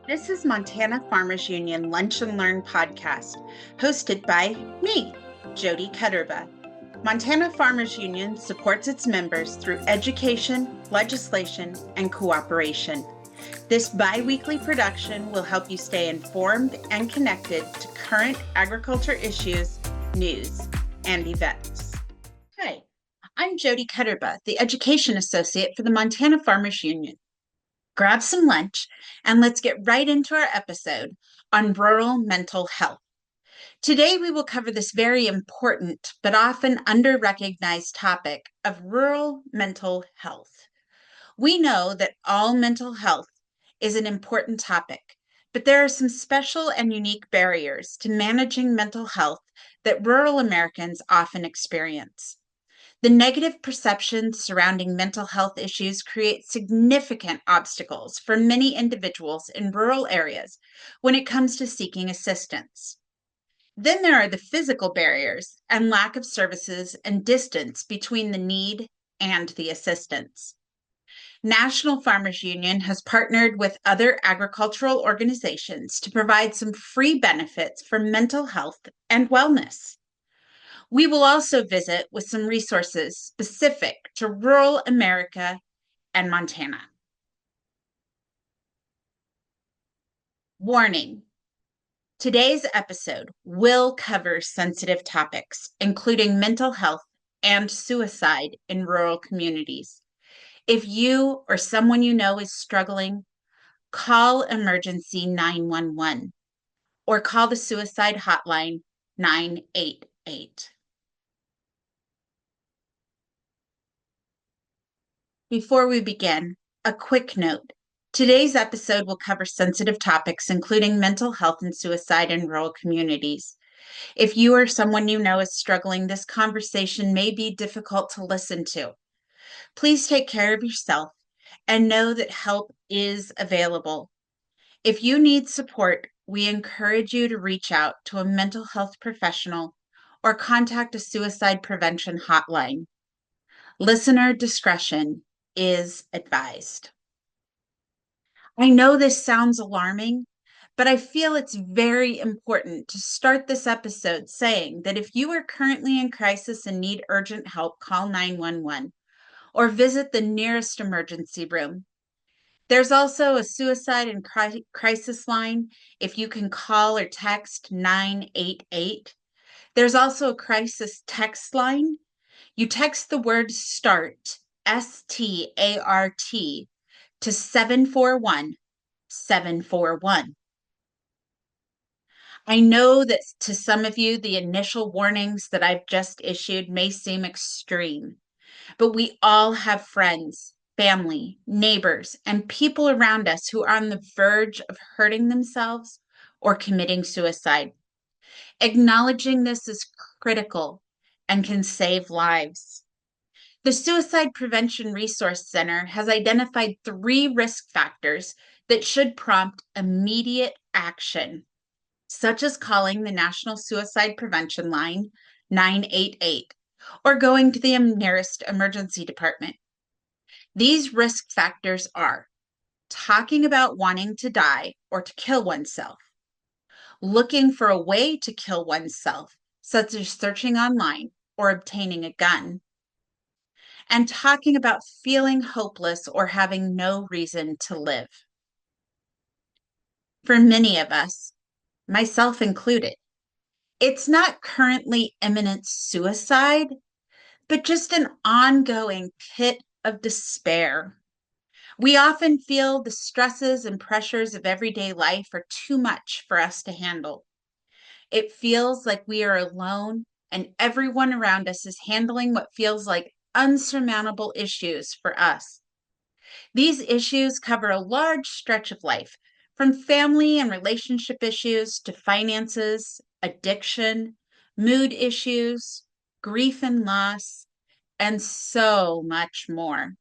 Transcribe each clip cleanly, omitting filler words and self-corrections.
This is Montana Farmers Union Lunch and Learn podcast, hosted by me, Jody Cutterba. Montana Farmers Union supports its members through education, legislation, and cooperation. This bi-weekly production will help you stay informed and connected to current agriculture issues, news, and events. Hi, I'm Jody Cutterba, the Education Associate for the Montana Farmers Union. Grab some lunch and let's get right into our episode on rural mental health. Today, we will cover this very important but often under-recognized topic of rural mental health. We know that all mental health is an important topic, but there are some special and unique barriers to managing mental health that rural Americans often experience. The negative perceptions surrounding mental health issues create significant obstacles for many individuals in rural areas when it comes to seeking assistance. Then there are the physical barriers and lack of services and distance between the need and the assistance. National Farmers Union has partnered with other agricultural organizations to provide some free benefits for mental health and wellness. We will also visit with some resources specific to rural America and Montana. Warning: today's episode will cover sensitive topics, including mental health and suicide in rural communities. If you or someone you know is struggling, call emergency 911 or call the suicide hotline 988. Before we begin, a quick note. Today's episode will cover sensitive topics, including mental health and suicide in rural communities. If you or someone you know is struggling, this conversation may be difficult to listen to. Please take care of yourself and know that help is available. If you need support, we encourage you to reach out to a mental health professional or contact a suicide prevention hotline. Listener discretion is advised. I know this sounds alarming, but I feel it's very important to start this episode saying that if you are currently in crisis and need urgent help, call 911 or visit the nearest emergency room. There's also a suicide and crisis line if you can call or text 988. There's also a crisis text line. You text the word START, START, to 741 741. I know that to some of you, the initial warnings that I've just issued may seem extreme, but we all have friends, family, neighbors, and people around us who are on the verge of hurting themselves or committing suicide. Acknowledging this is critical and can save lives. The Suicide Prevention Resource Center has identified 3 risk factors that should prompt immediate action, such as calling the National Suicide Prevention Line 988 or going to the nearest emergency department. These risk factors are talking about wanting to die or to kill oneself, looking for a way to kill oneself, such as searching online or obtaining a gun, and talking about feeling hopeless or having no reason to live. For many of us, myself included, it's not currently imminent suicide, but just an ongoing pit of despair. We often feel the stresses and pressures of everyday life are too much for us to handle. It feels like we are alone and everyone around us is handling what feels like unsurmountable issues for us. These issues cover a large stretch of life, from family and relationship issues to finances, addiction, mood issues, grief and loss, and so much more.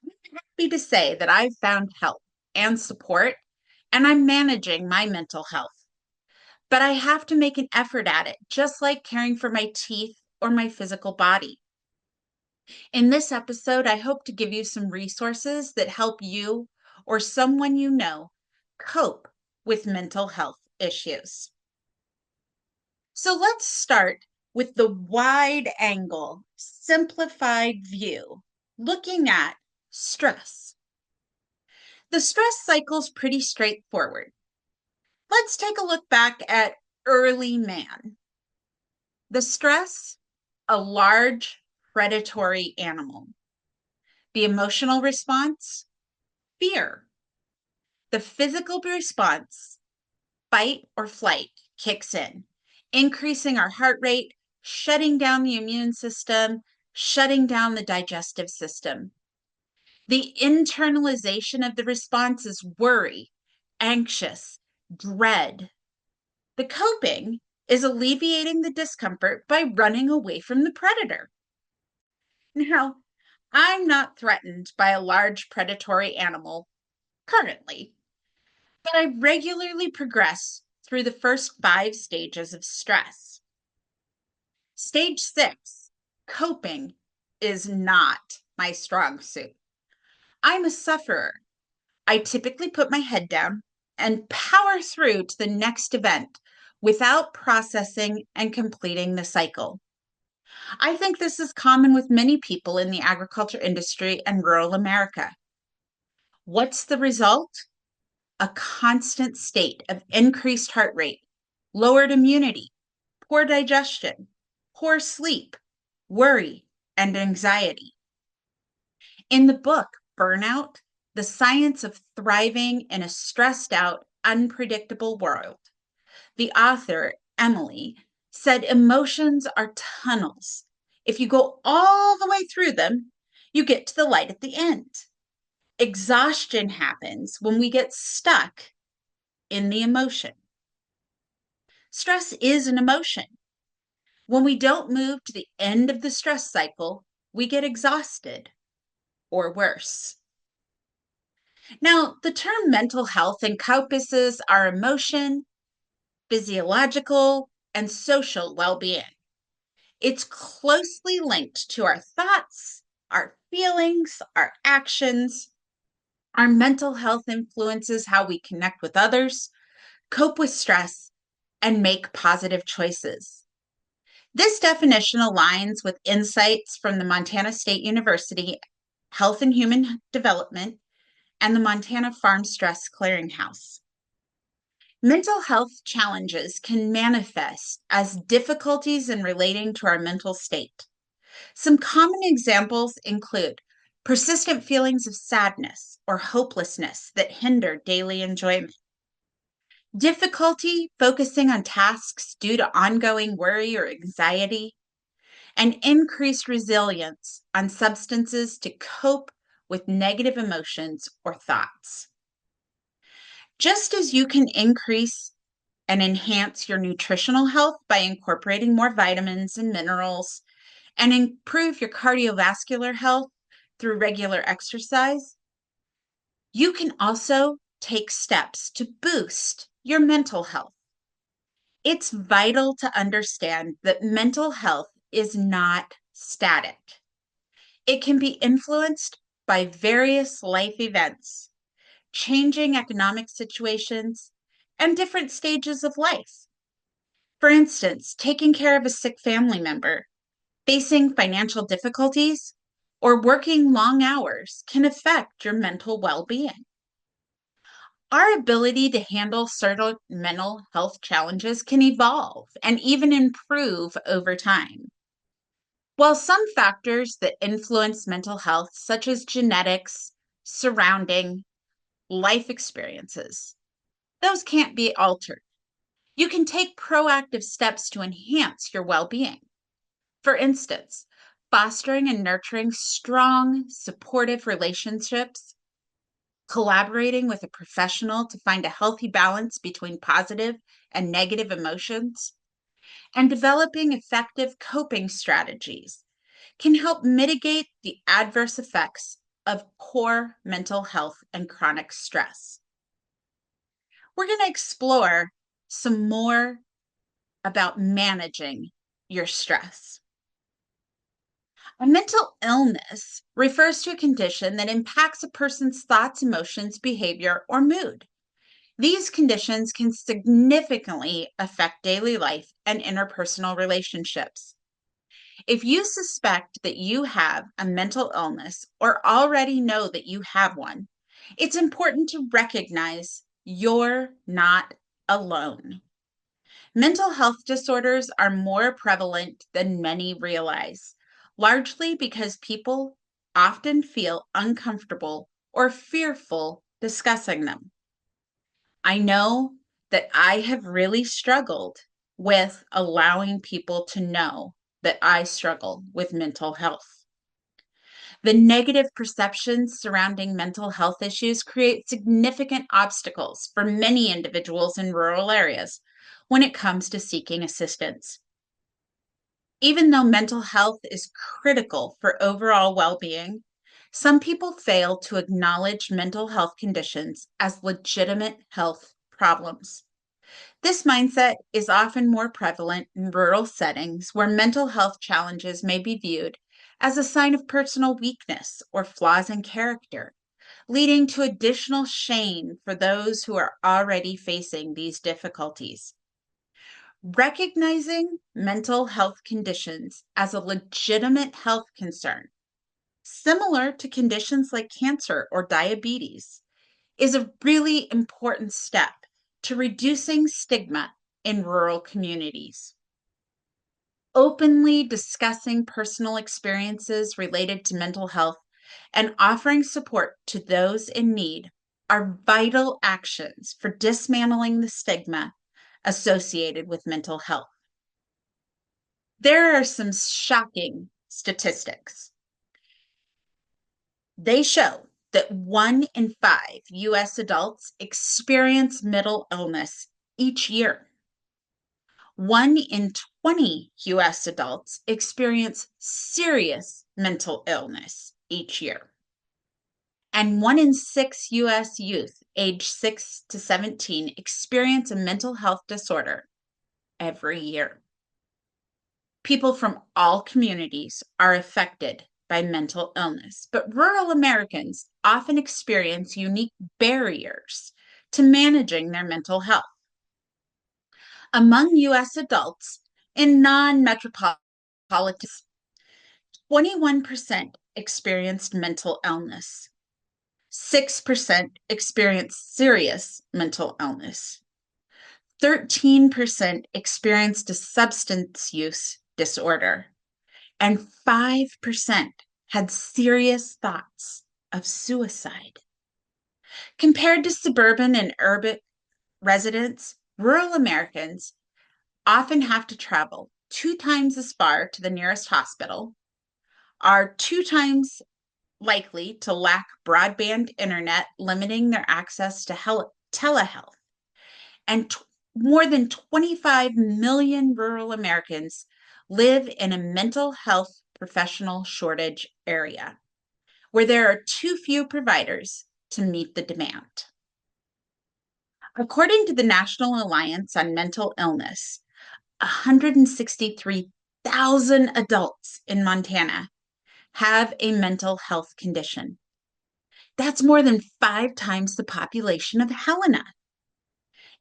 I'm happy to say that I've found help and support, and I'm managing my mental health. But I have to make an effort at it, just like caring for my teeth or my physical body. In this episode, I hope to give you some resources that help you or someone you know cope with mental health issues. So let's start with the wide angle, simplified view, looking at stress. The stress cycle is pretty straightforward. Let's take a look back at early man. The stress, a large predatory animal. The emotional response, fear. The physical response, fight or flight, kicks in, increasing our heart rate, shutting down the immune system, shutting down the digestive system. The internalization of the response is worry, anxious, dread. The coping is alleviating the discomfort by running away from the predator. Now, I'm not threatened by a large predatory animal currently, but I regularly progress through the first 5 stages of stress. Stage 6, coping, is not my strong suit. I'm a sufferer. I typically put my head down and power through to the next event without processing and completing the cycle. I think this is common with many people in the agriculture industry and rural America. What's the result? A constant state of increased heart rate, lowered immunity, poor digestion, poor sleep, worry, and anxiety. In the book, Burnout, The Science of Thriving in a Stressed Out, Unpredictable World, the author, Emily, said emotions are tunnels. If you go all the way through them, you get to the light at the end. Exhaustion happens when we get stuck in the emotion. Stress is an emotion. When we don't move to the end of the stress cycle, we get exhausted, or worse. Now, the term mental health encompasses our emotion, physiological, and social well-being. It's closely linked to our thoughts, our feelings, our actions. Our mental health influences how we connect with others, cope with stress, and make positive choices. This definition aligns with insights from the Montana State University Health and Human Development and the Montana Farm Stress Clearinghouse. Mental health challenges can manifest as difficulties in relating to our mental state. Some common examples include persistent feelings of sadness or hopelessness that hinder daily enjoyment, difficulty focusing on tasks due to ongoing worry or anxiety, and increased resilience on substances to cope with negative emotions or thoughts. Just as you can increase and enhance your nutritional health by incorporating more vitamins and minerals, and improve your cardiovascular health through regular exercise, you can also take steps to boost your mental health. It's vital to understand that mental health is not static. It can be influenced by various life events, changing economic situations, and different stages of life. For instance, taking care of a sick family member, facing financial difficulties, or working long hours can affect your mental well-being. Our ability to handle certain mental health challenges can evolve and even improve over time. While some factors that influence mental health, such as genetics, surrounding, life experiences, those can't be altered. You can take proactive steps to enhance your well-being. For instance, fostering and nurturing strong, supportive relationships, collaborating with a professional to find a healthy balance between positive and negative emotions, and developing effective coping strategies can help mitigate the adverse effects of poor mental health and chronic stress. We're going to explore some more about managing your stress. A mental illness refers to a condition that impacts a person's thoughts, emotions, behavior, or mood. These conditions can significantly affect daily life and interpersonal relationships. If you suspect that you have a mental illness or already know that you have one, it's important to recognize you're not alone. Mental health disorders are more prevalent than many realize, largely because people often feel uncomfortable or fearful discussing them. I know that I have really struggled with allowing people to know that I struggle with mental health. The negative perceptions surrounding mental health issues create significant obstacles for many individuals in rural areas when it comes to seeking assistance. Even though mental health is critical for overall well-being, some people fail to acknowledge mental health conditions as legitimate health problems. This mindset is often more prevalent in rural settings where mental health challenges may be viewed as a sign of personal weakness or flaws in character, leading to additional shame for those who are already facing these difficulties. Recognizing mental health conditions as a legitimate health concern, similar to conditions like cancer or diabetes, is a really important step to reducing stigma in rural communities. Openly discussing personal experiences related to mental health and offering support to those in need are vital actions for dismantling the stigma associated with mental health. There are some shocking statistics. They show that 1 in 5 US adults experience mental illness each year. 1 in 20 US adults experience serious mental illness each year. And 1 in 6 US youth aged 6 to 17 experience a mental health disorder every year. People from all communities are affected by mental illness, but rural Americans often experience unique barriers to managing their mental health. Among US adults in non-metropolitan, 21% experienced mental illness. 6% experienced serious mental illness. 13% experienced a substance use disorder, and 5% had serious thoughts of suicide. Compared to suburban and urban residents, rural Americans often have to travel 2 times as far to the nearest hospital, are 2 times likely to lack broadband internet, limiting their access to telehealth, and more than 25 million rural Americans live in a mental health professional shortage area where there are too few providers to meet the demand. According to the National Alliance on Mental Illness, 163,000 adults in Montana have a mental health condition. That's more than 5 times the population of Helena.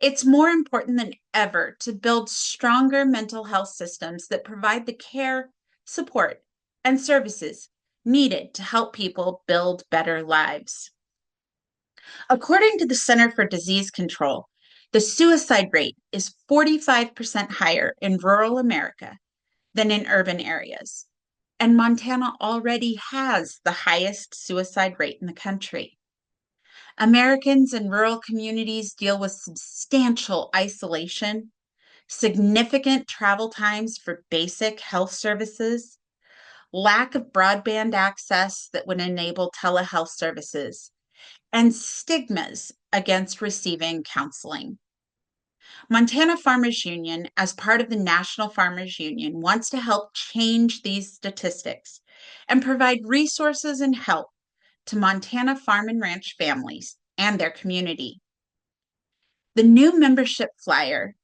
It's more important than ever to build stronger mental health systems that provide the care, support, and services needed to help people build better lives. According to the Center for Disease Control, the suicide rate is 45% higher in rural America than in urban areas, and Montana already has the highest suicide rate in the country. Americans in rural communities deal with substantial isolation, significant travel times for basic health services, lack of broadband access that would enable telehealth services, and stigmas against receiving counseling. Montana Farmers Union, as part of the National Farmers Union, wants to help change these statistics and provide resources and help to Montana farm and ranch families and their community. The new membership flyer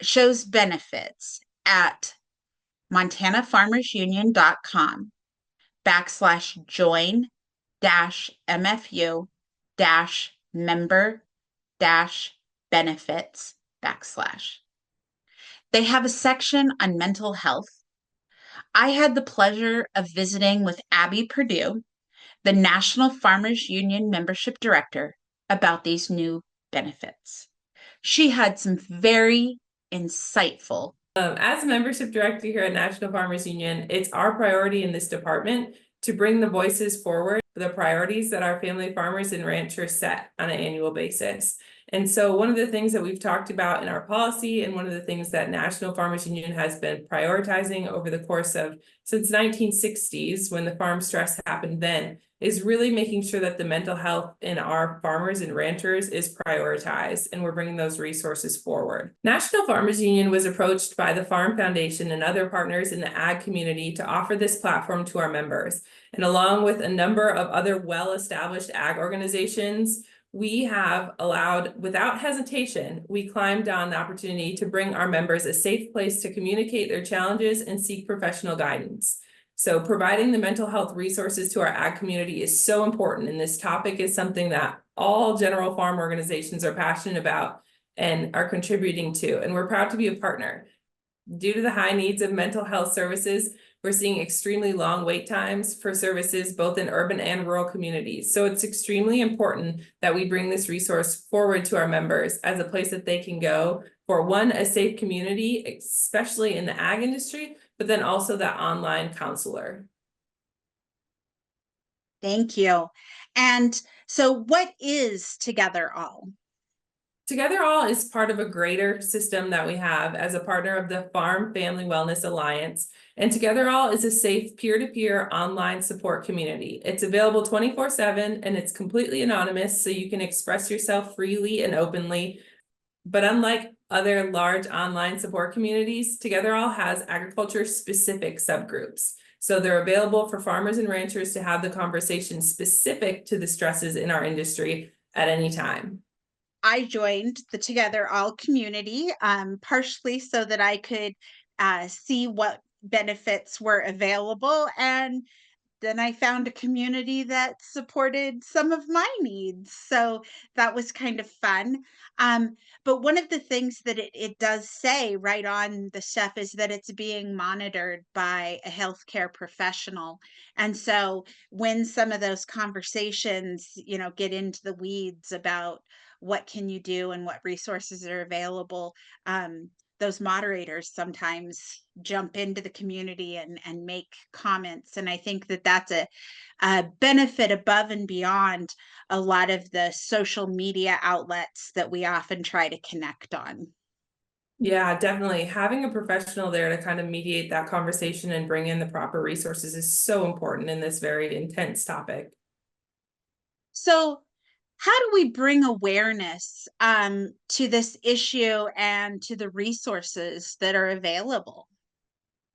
shows benefits at montanafarmersunion.com/join-mfu-member dash benefits backslash. They have a section on mental health. I had the pleasure of visiting with Abby Purdue, the National Farmers Union Membership Director, about these new benefits. She had some very insightful. As membership director here at National Farmers Union, it's our priority in this department to bring the voices forward, the priorities that our family farmers and ranchers set on an annual basis. And so one of the things that we've talked about in our policy, and one of the things that National Farmers Union has been prioritizing over the course of since 1960s, when the farm stress happened then, is really making sure that the mental health in our farmers and ranchers is prioritized, and we're bringing those resources forward. National Farmers Union was approached by the Farm Foundation and other partners in the ag community to offer this platform to our members. And along with a number of other well-established ag organizations, we have allowed, without hesitation, we climbed on the opportunity to bring our members a safe place to communicate their challenges and seek professional guidance. So providing the mental health resources to our ag community is so important, and this topic is something that all general farm organizations are passionate about and are contributing to, and we're proud to be a partner. Due to the high needs of mental health services, we're seeing extremely long wait times for services both in urban and rural communities. So it's extremely important that we bring this resource forward to our members as a place that they can go for, one, a safe community, especially in the ag industry, but then also that online counselor. Thank you. And so what is Together All? Together All is part of a greater system that we have as a partner of the Farm Family Wellness Alliance. And Together All is a safe peer-to-peer online support community. It's available 24/7 and it's completely anonymous, so you can express yourself freely and openly. But unlike other large online support communities, Together All has agriculture-specific subgroups. So they're available for farmers and ranchers to have the conversation specific to the stresses in our industry at any time. I joined the Together All community, partially so that I could see what benefits were available. And then I found a community that supported some of my needs. So that was kind of fun. But one of the things that it does say right on the stuff is that it's being monitored by a healthcare professional. And so when some of those conversations, get into the weeds about what can you do and what resources are available, those moderators sometimes jump into the community and make comments. And I think that that's a benefit above and beyond a lot of the social media outlets that we often try to connect on. Yeah, definitely. Having a professional there to kind of mediate that conversation and bring in the proper resources is so important in this very intense topic. So how do we bring awareness to this issue and to the resources that are available?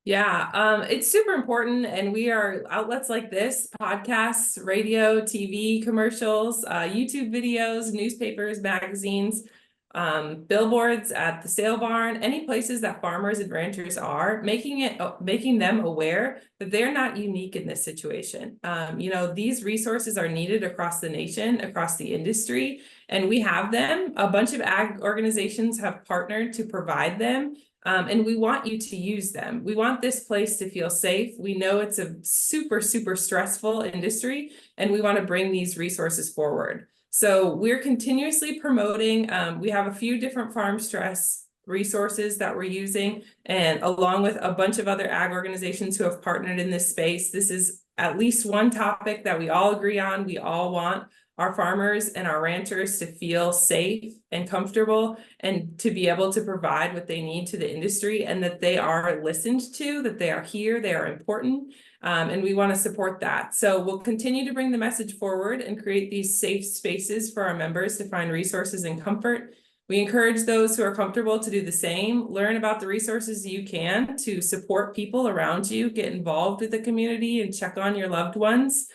Yeah, it's super important, and we are outlets like this, podcasts, radio, TV commercials, YouTube videos, newspapers, magazines, billboards at the sale barn, any places that farmers and ranchers are, making them aware that they're not unique in this situation. These resources are needed across the nation, across the industry, and we have them. A bunch of ag organizations have partnered to provide them. And we want you to use them. We want this place to feel safe. We know it's a super, super stressful industry, and we want to bring these resources forward. So we're continuously promoting. We have a few different farm stress resources that we're using, and along with a bunch of other ag organizations who have partnered in this space. This is at least one topic that we all agree on. We all want our farmers and our ranchers to feel safe and comfortable, and to be able to provide what they need to the industry, and that they are listened to, that they are here, they are important, and we want to support that. So we'll continue to bring the message forward and create these safe spaces for our members to find resources and comfort. We encourage those who are comfortable to do the same. Learn about the resources you can to support people around you, get involved with the community, and check on your loved ones.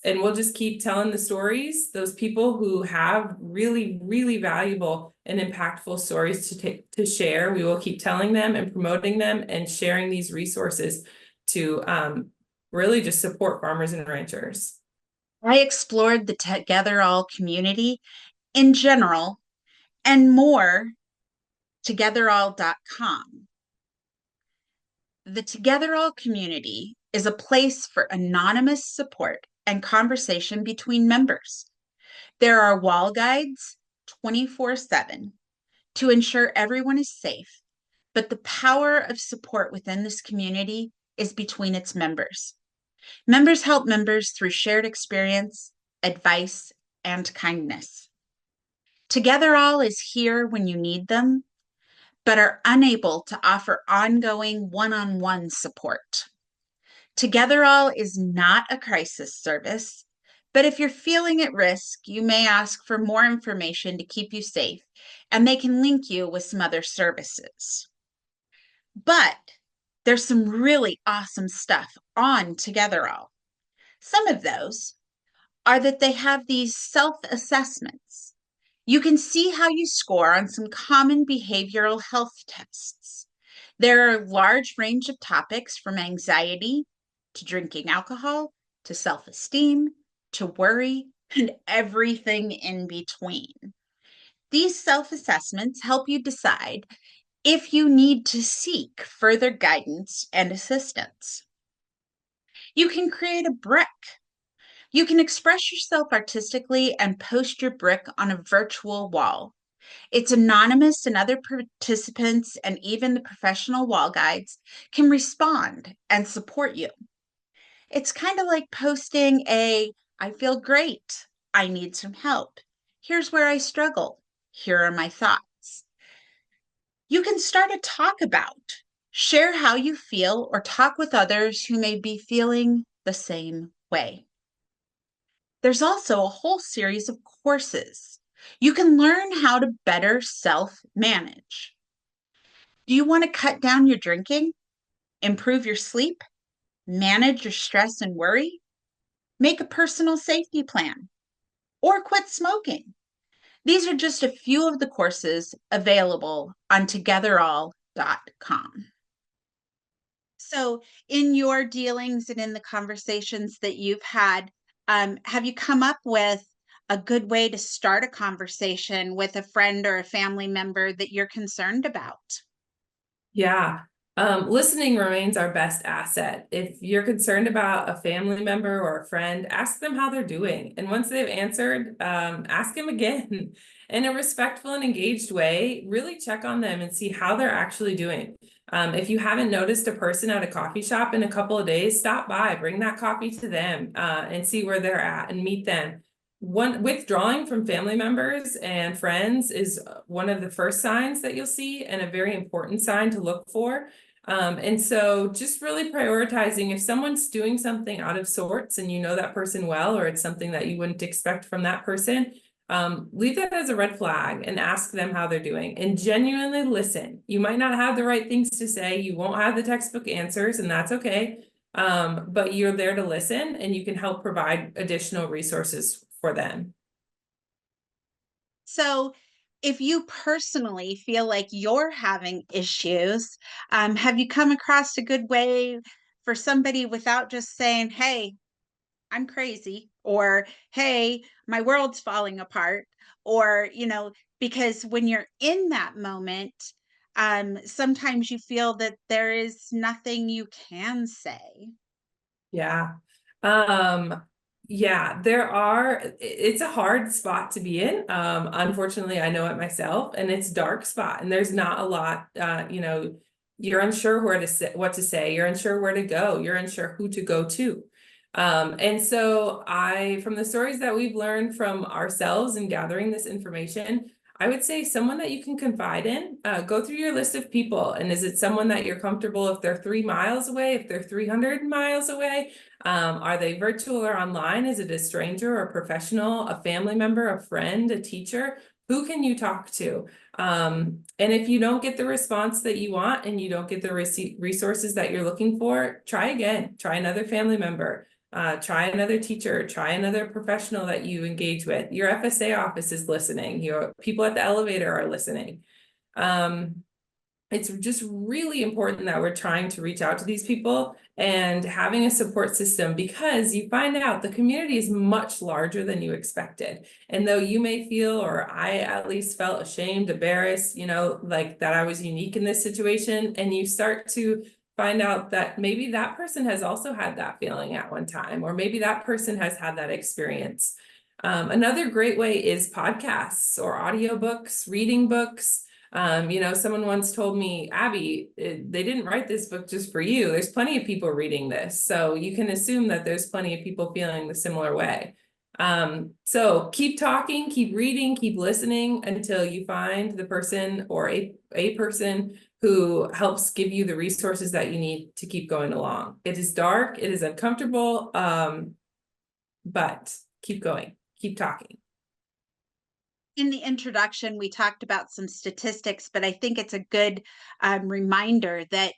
And we'll just keep telling the stories, those people who have really, really valuable and impactful stories to share. We will keep telling them and promoting them and sharing these resources to really just support farmers and ranchers. I explored the Together All community, in general, and more, togetherall.com. The Togetherall community is a place for anonymous support and conversation between members. There are wall guides 24/7 to ensure everyone is safe, but the power of support within this community is between its members. Members help members through shared experience, advice, and kindness. Togetherall is here when you need them, but are unable to offer ongoing one-on-one support. Togetherall is not a crisis service, but if you're feeling at risk, you may ask for more information to keep you safe, and they can link you with some other services. But there's some really awesome stuff on Togetherall. Some of those are that they have these self-assessments. You can see how you score on some common behavioral health tests. There are a large range of topics from anxiety to drinking alcohol to self-esteem to worry and everything in between. These self-assessments help you decide if you need to seek further guidance and assistance. You can create a brick. You can express yourself artistically and post your brick on a virtual wall. It's anonymous, and other participants and even the professional wall guides can respond and support you. It's kind of like posting I feel great. I need some help. Here's where I struggle. Here are my thoughts. You can start a talk about, share how you feel, or talk with others who may be feeling the same way. There's also a whole series of courses. You can learn how to better self-manage. Do you want to cut down your drinking, improve your sleep, manage your stress and worry, make a personal safety plan, or quit smoking? These are just a few of the courses available on togetherall.com. So in your dealings and in the conversations that you've had, have you come up with a good way to start a conversation with a friend or a family member that you're concerned about? Yeah. Listening remains our best asset. If you're concerned about a family member or a friend, ask them how they're doing. And once they've answered, ask them again in a respectful and engaged way. Really check on them and see how they're actually doing. If you haven't noticed a person at a coffee shop in a couple of days, stop by, bring that coffee to them, and see where they're at and meet them. Withdrawing from family members and friends is one of the first signs that you'll see, and a very important sign to look for. And so just really prioritizing, if someone's doing something out of sorts and you know that person well, or it's something that you wouldn't expect from that person, leave that as a red flag and ask them how they're doing and genuinely listen. You might not have the right things to say. You won't have the textbook answers, and that's okay. But you're there to listen, and you can help provide additional resources for them. So if you personally feel like you're having issues, have you come across a good way for somebody without just saying, hey, I'm crazy, or hey, my world's falling apart, or, because when you're in that moment, sometimes you feel that there is nothing you can say. Yeah. Yeah, it's a hard spot to be in. Unfortunately, I know it myself, and it's a dark spot, and there's not a lot, you're unsure what to say, you're unsure where to go, you're unsure who to go to. And so from the stories that we've learned from ourselves and gathering this information, I would say someone that you can confide in. Go through your list of people, and is it someone that you're comfortable if they're 3 miles away, if they're 300 miles away? Are they virtual or online? Is it a stranger or a professional, a family member, a friend, a teacher? Who can you talk to? And if you don't get the response that you want, and you don't get the resources that you're looking for, try again. Try another family member. Try another teacher, try another professional that you engage with. Your FSA office is listening. Your people at the elevator are listening. it's just really important that we're trying to reach out to these people and having a support system, because you find out the community is much larger than you expected. And though you may feel, or I at least felt ashamed, embarrassed, like that I was unique in this situation, and you start to find out that maybe that person has also had that feeling at one time, or maybe that person has had that experience. Another great way is podcasts or audiobooks, reading books. Someone once told me, Abby, they didn't write this book just for you. There's plenty of people reading this. So you can assume that there's plenty of people feeling the similar way. So keep talking, keep reading, keep listening until you find the person or a person who helps give you the resources that you need to keep going along. It is dark, it is uncomfortable, but keep going, keep talking. In the introduction, we talked about some statistics, but I think it's a good reminder that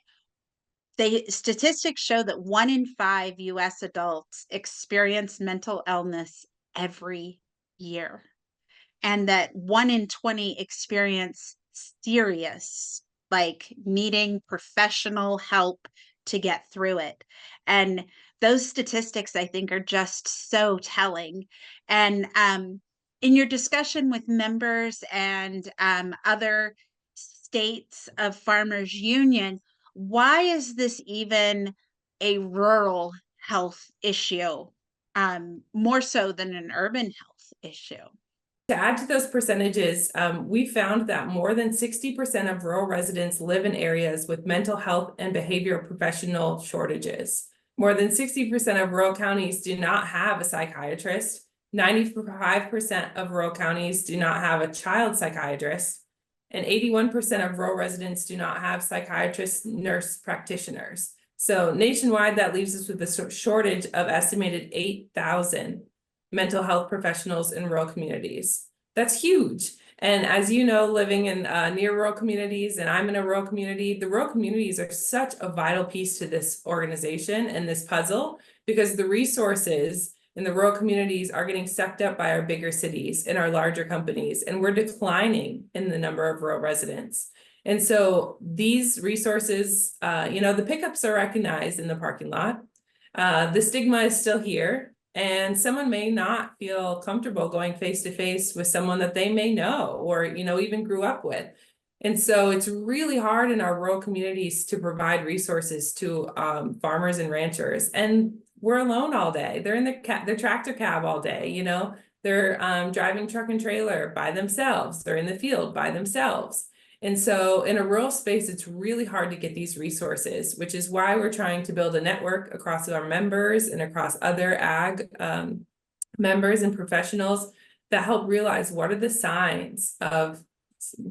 statistics show that 1 in 5 US adults experience mental illness every year, and that 1 in 20 experience serious, like needing professional help to get through it. And those statistics, I think, are just so telling. And in your discussion with members and other states of Farmers Union, why is this even a rural health issue, more so than an urban health issue? To add to those percentages, we found that more than 60% of rural residents live in areas with mental health and behavioral professional shortages. More than 60% of rural counties do not have a psychiatrist. 95% of rural counties do not have a child psychiatrist. And 81% of rural residents do not have psychiatrists, nurse practitioners. So nationwide, that leaves us with a shortage of estimated 8,000 mental health professionals in rural communities. That's huge. And as you know, living in near rural communities, and I'm in a rural community, the rural communities are such a vital piece to this organization and this puzzle, because the resources in the rural communities are getting sucked up by our bigger cities and our larger companies, and we're declining in the number of rural residents. And so these resources, the pickups are recognized in the parking lot. The stigma is still here. And someone may not feel comfortable going face to face with someone that they may know or, even grew up with. And so it's really hard in our rural communities to provide resources to farmers and ranchers. And we're alone all day. They're in their tractor cab all day, they're driving truck and trailer by themselves. They're in the field by themselves. And so in a rural space, it's really hard to get these resources, which is why we're trying to build a network across our members and across other ag members and professionals that help realize what are the signs of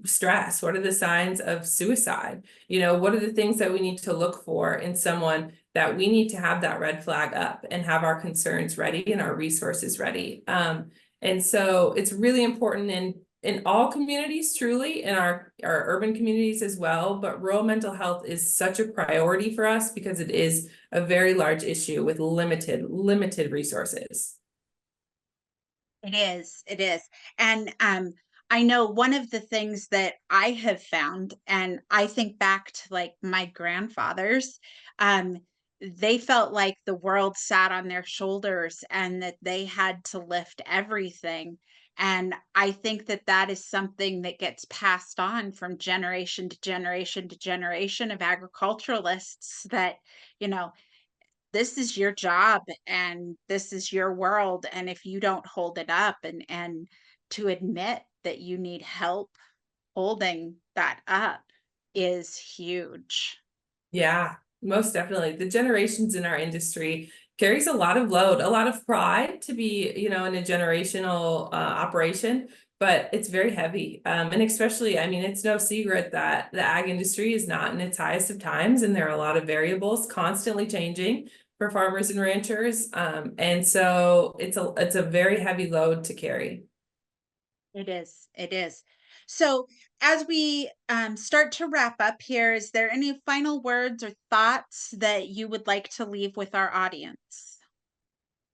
stress, what are the signs of suicide, what are the things that we need to look for in someone that we need to have that red flag up and have our concerns ready and our resources ready. And so it's really important in all communities, truly, in our urban communities as well, but rural mental health is such a priority for us because it is a very large issue with limited resources. It is. And I know one of the things that I have found, and I think back to like my grandfathers, they felt like the world sat on their shoulders and that they had to lift everything. And I think that that is something that gets passed on from generation to generation to generation of agriculturalists, that, you know, this is your job and this is your world. And if you don't hold it up, and to admit that you need help holding that up is huge. Yeah, most definitely. The generations in our industry carries a lot of load, a lot of pride to be, in a generational operation, but it's very heavy. And especially, it's no secret that the ag industry is not in its highest of times, and there are a lot of variables constantly changing for farmers and ranchers. And so it's a very heavy load to carry. It is. It is. So, as we start to wrap up here, is there any final words or thoughts that you would like to leave with our audience?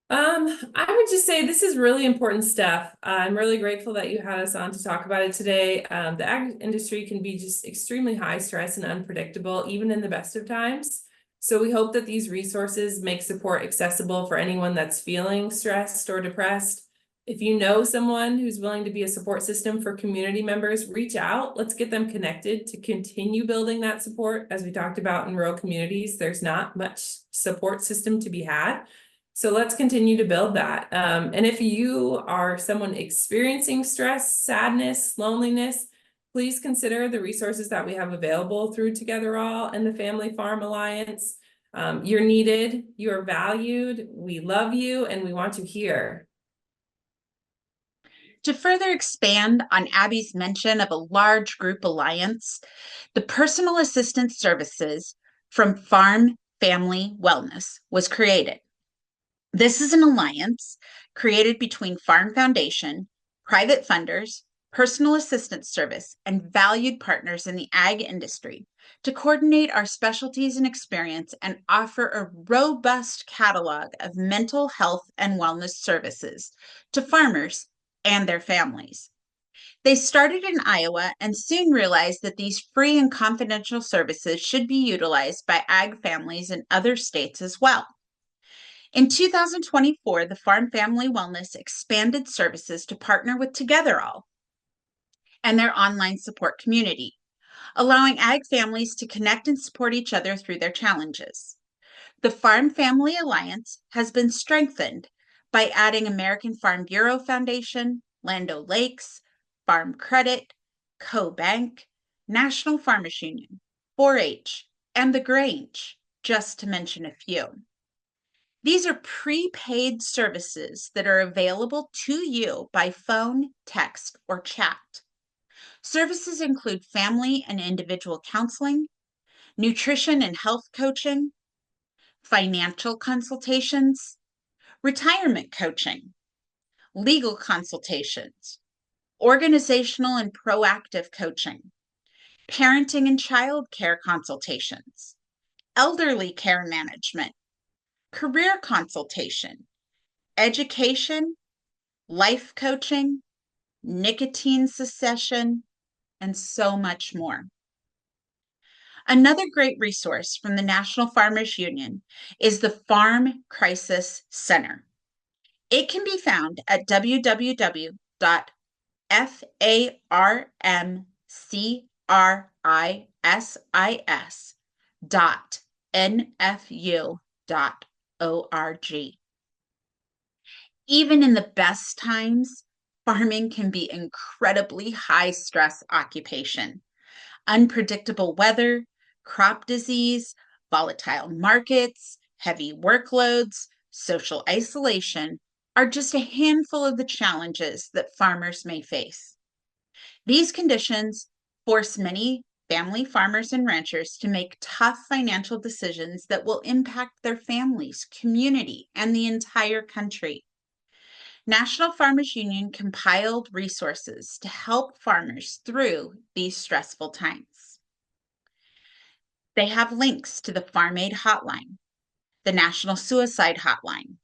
I would just say this is really important stuff. I'm really grateful that you had us on to talk about it today. The ag industry can be just extremely high stress and unpredictable, even in the best of times. So we hope that these resources make support accessible for anyone that's feeling stressed or depressed. If you know someone who's willing to be a support system for community members, reach out. Let's get them connected to continue building that support. As we talked about in rural communities, there's not much support system to be had. So let's continue to build that. And if you are someone experiencing stress, sadness, loneliness, please consider the resources that we have available through Together All and the Family Farm Alliance. You're needed, you are valued, we love you, and we want you here. To further expand on Abby's mention of a large group alliance, the Personal Assistance Services from Farm Family Wellness was created. This is an alliance created between Farm Foundation, private funders, personal assistance service, and valued partners in the ag industry to coordinate our specialties and experience and offer a robust catalog of mental health and wellness services to farmers and their families. They started in Iowa and soon realized that these free and confidential services should be utilized by ag families in other states as well. In 2024, the Farm Family Wellness expanded services to partner with Together All and their online support community, allowing ag families to connect and support each other through their challenges. The Farm Family Alliance has been strengthened by adding American Farm Bureau Foundation, Land O'Lakes, Farm Credit, CoBank, National Farmers Union, 4-H, and The Grange, just to mention a few. These are prepaid services that are available to you by phone, text, or chat. Services include family and individual counseling, nutrition and health coaching, financial consultations, retirement coaching, legal consultations, organizational and proactive coaching, parenting and child care consultations, elderly care management, career consultation, education, life coaching, nicotine cessation, and so much more. Another great resource from the National Farmers Union is the Farm Crisis Center. It can be found at www.farmcrisis.nfu.org. Even in the best times, farming can be incredibly high stress occupation. Unpredictable weather, crop disease, volatile markets, heavy workloads, social isolation are just a handful of the challenges that farmers may face. These conditions force many family farmers and ranchers to make tough financial decisions that will impact their families, community, and the entire country. National Farmers Union compiled resources to help farmers through these stressful times. They have links to the Farm Aid Hotline, the National Suicide Hotline,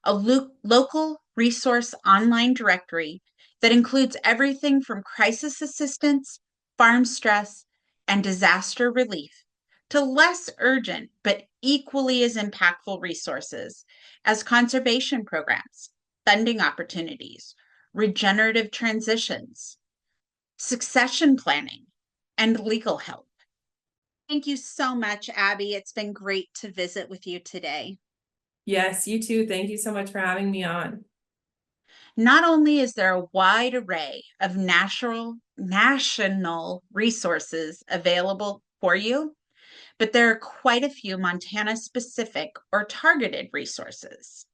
a local resource online directory that includes everything from crisis assistance, farm stress, and disaster relief to less urgent but equally as impactful resources as conservation programs, funding opportunities, regenerative transitions, succession planning, and legal help. Thank you so much, Abby. It's been great to visit with you today. Yes, you too. Thank you so much for having me on. Not only is there a wide array of national resources available for you, but there are quite a few Montana-specific or targeted resources.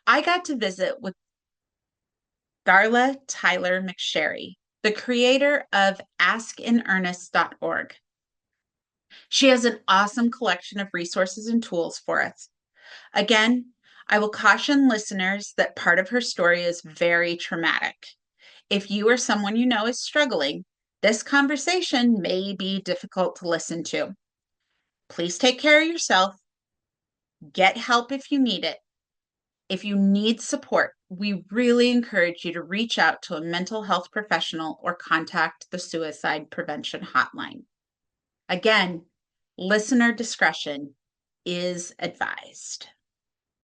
I got to visit with Darla Tyler McSherry, the creator of askinernest.org. She has an awesome collection of resources and tools for us. Again, I will caution listeners that part of her story is very traumatic. If you or someone you know is struggling, this conversation may be difficult to listen to. Please take care of yourself. Get help if you need it. If you need support, we really encourage you to reach out to a mental health professional or contact the suicide prevention hotline. Again, listener discretion is advised.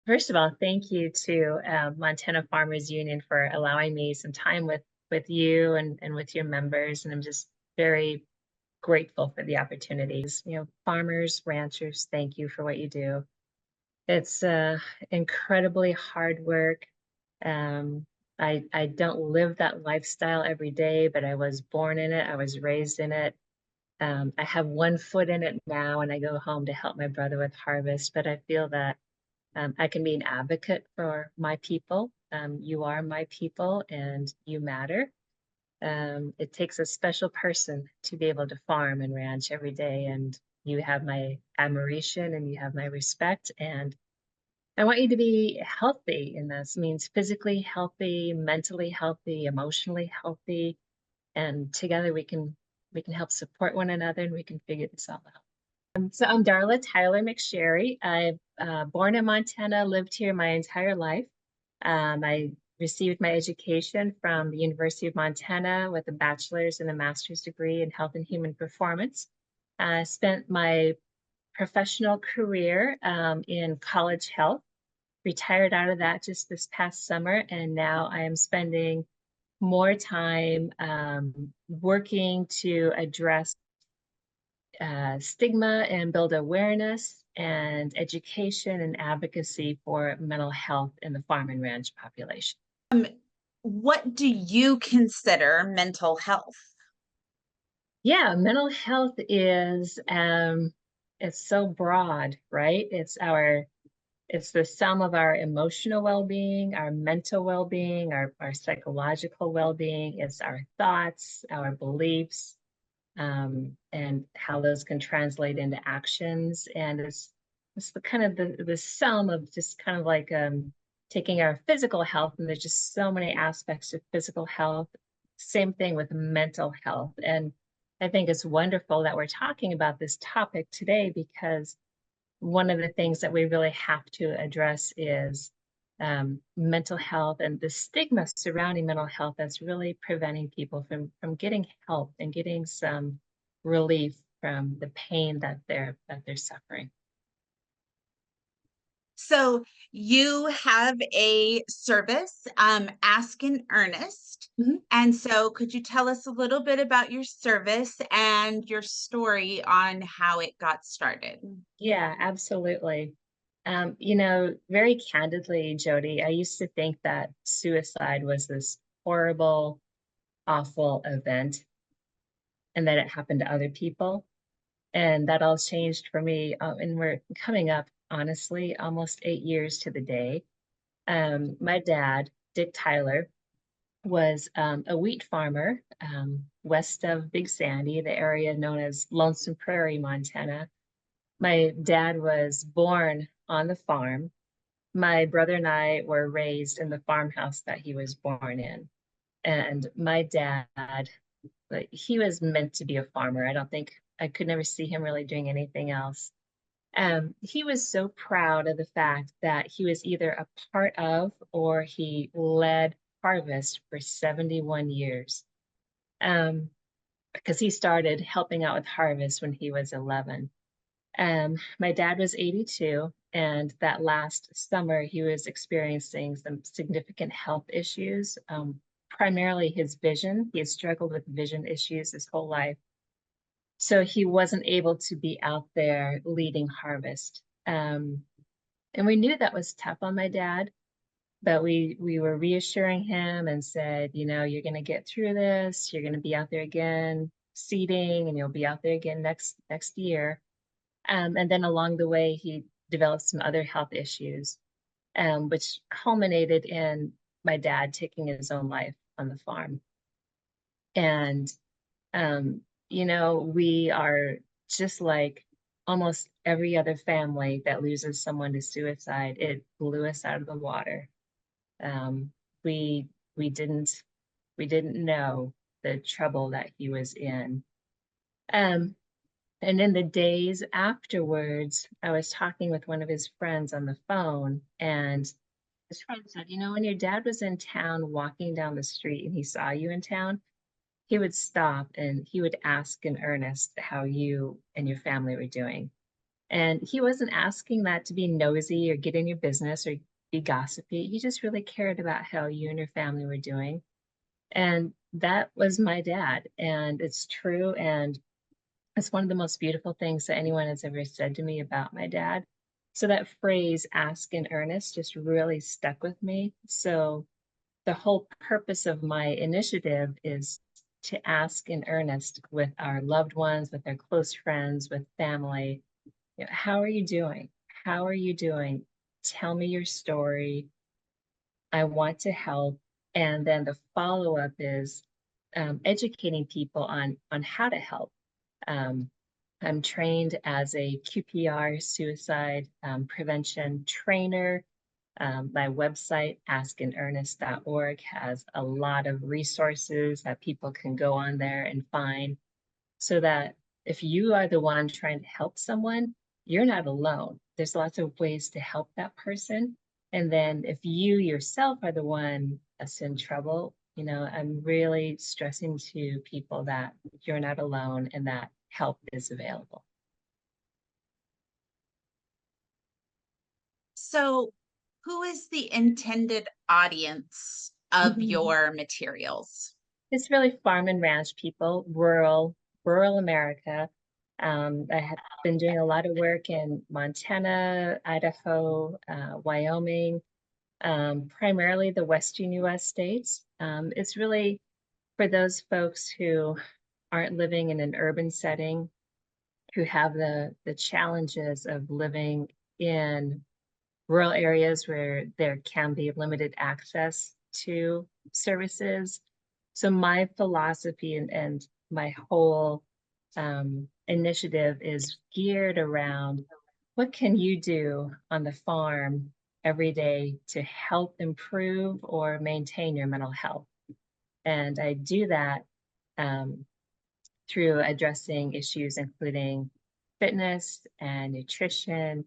First of all, thank you to Montana Farmers Union for allowing me some time with you and with your members. And I'm just very grateful for the opportunities. You know, farmers, ranchers, thank you for what you do. It's incredibly hard work. I don't live that lifestyle every day, but I was born in it. I was raised in it. I have one foot in it now, and I go home to help my brother with harvest. But I feel that I can be an advocate for my people. You are my people, and you matter. It takes a special person to be able to farm and ranch every day, and you have my admiration and you have my respect. And I want you to be healthy in this. It means physically healthy, mentally healthy, emotionally healthy, and together we can help support one another and we can figure this all out. So I'm Darla Tyler McSherry. I've born in Montana, lived here my entire life. I received my education from the University of Montana with a bachelor's and a master's degree in health and human performance. I spent my professional career in college health, retired out of that just this past summer, and now I am spending more time working to address stigma and build awareness and education and advocacy for mental health in the farm and ranch population. What do you consider mental health? Yeah, mental health is it's so broad, right? It's the sum of our emotional well-being, our mental well-being, our psychological well-being. It's our thoughts, our beliefs, and how those can translate into actions. And it's the kind of the sum of just kind of like taking our physical health, and there's just so many aspects of physical health. Same thing with mental health. And I think it's wonderful that we're talking about this topic today, because one of the things that we really have to address is mental health and the stigma surrounding mental health that's really preventing people from getting help and getting some relief from the pain that they're suffering. So you have a service, Ask in Earnest. Mhm. And so could you tell us a little bit about your service and your story on how it got started? Yeah, absolutely. You know, very candidly, Jody, I used to think that suicide was this horrible, awful event and that it happened to other people. And that all changed for me. And we're coming up, honestly, almost 8 years to the day. My dad, Dick Tyler, was a wheat farmer west of Big Sandy, the area known as Lonesome Prairie, Montana. My dad was born on the farm. My brother and I were raised in the farmhouse that he was born in. And my dad, like, he was meant to be a farmer. I could never see him really doing anything else. He was so proud of the fact that he was either a part of or he led harvest for 71 years. Because he started helping out with harvest when he was 11. My dad was 82, and that last summer he was experiencing some significant health issues, primarily his vision. He had struggled with vision issues his whole life. So he wasn't able to be out there leading harvest. And we knew that was tough on my dad, but we were reassuring him and said, you know, you're going to get through this. You're going to be out there again seeding, and you'll be out there again next year. And then along the way, he developed some other health issues, which culminated in my dad taking his own life on the farm. And, you know, we are just like almost every other family that loses someone to suicide. It blew us out of the water. We didn't know the trouble that he was in. And in the days afterwards, I was talking with one of his friends on the phone, and his friend said, you know, when your dad was in town walking down the street and he saw you in town, he would stop and he would ask in earnest how you and your family were doing. And he wasn't asking that to be nosy or get in your business or be gossipy. He just really cared about how you and your family were doing. And that was my dad. And it's true. And it's one of the most beautiful things that anyone has ever said to me about my dad. So that phrase, ask in earnest, just really stuck with me. So the whole purpose of my initiative is to ask in earnest with our loved ones, with our close friends, with family, you know, how are you doing? How are you doing? Tell me your story. I want to help. And then the follow-up is educating people on how to help. I'm trained as a QPR suicide prevention trainer. My website, askinearnest.org, has a lot of resources that people can go on there and find, so that if you are the one trying to help someone, you're not alone. There's lots of ways to help that person. And then if you yourself are the one that's in trouble, you know, I'm really stressing to people that you're not alone and that help is available. So, who is the intended audience of your materials? It's really farm and ranch people, rural America. I have been doing a lot of work in Montana, Idaho, Wyoming, primarily the Western US states. It's really for those folks who aren't living in an urban setting, who have the challenges of living in rural areas where there can be limited access to services. So my philosophy and my whole initiative is geared around what can you do on the farm every day to help improve or maintain your mental health. And I do that through addressing issues including fitness and nutrition,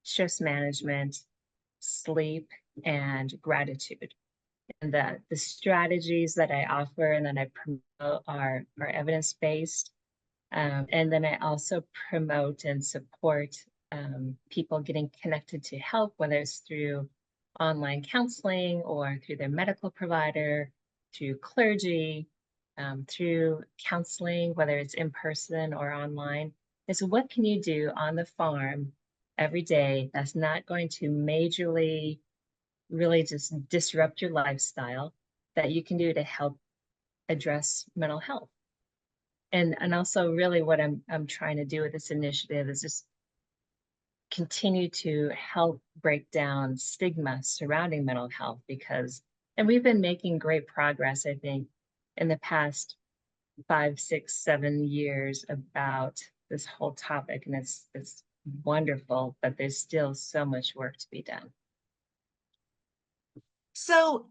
stress management, sleep, and gratitude. And the strategies that I offer and that I promote are evidence-based. And then I also promote and support people getting connected to help, whether it's through online counseling or through their medical provider, through clergy, through counseling, whether it's in person or online. And so what can you do on the farm every day that's not going to majorly really just disrupt your lifestyle, that you can do to help address mental health? And also really what I'm trying to do with this initiative is just continue to help break down stigma surrounding mental health, because, and we've been making great progress, I think, in the past 5, 6, 7 years about this whole topic, and it's wonderful, but there's still so much work to be done. So,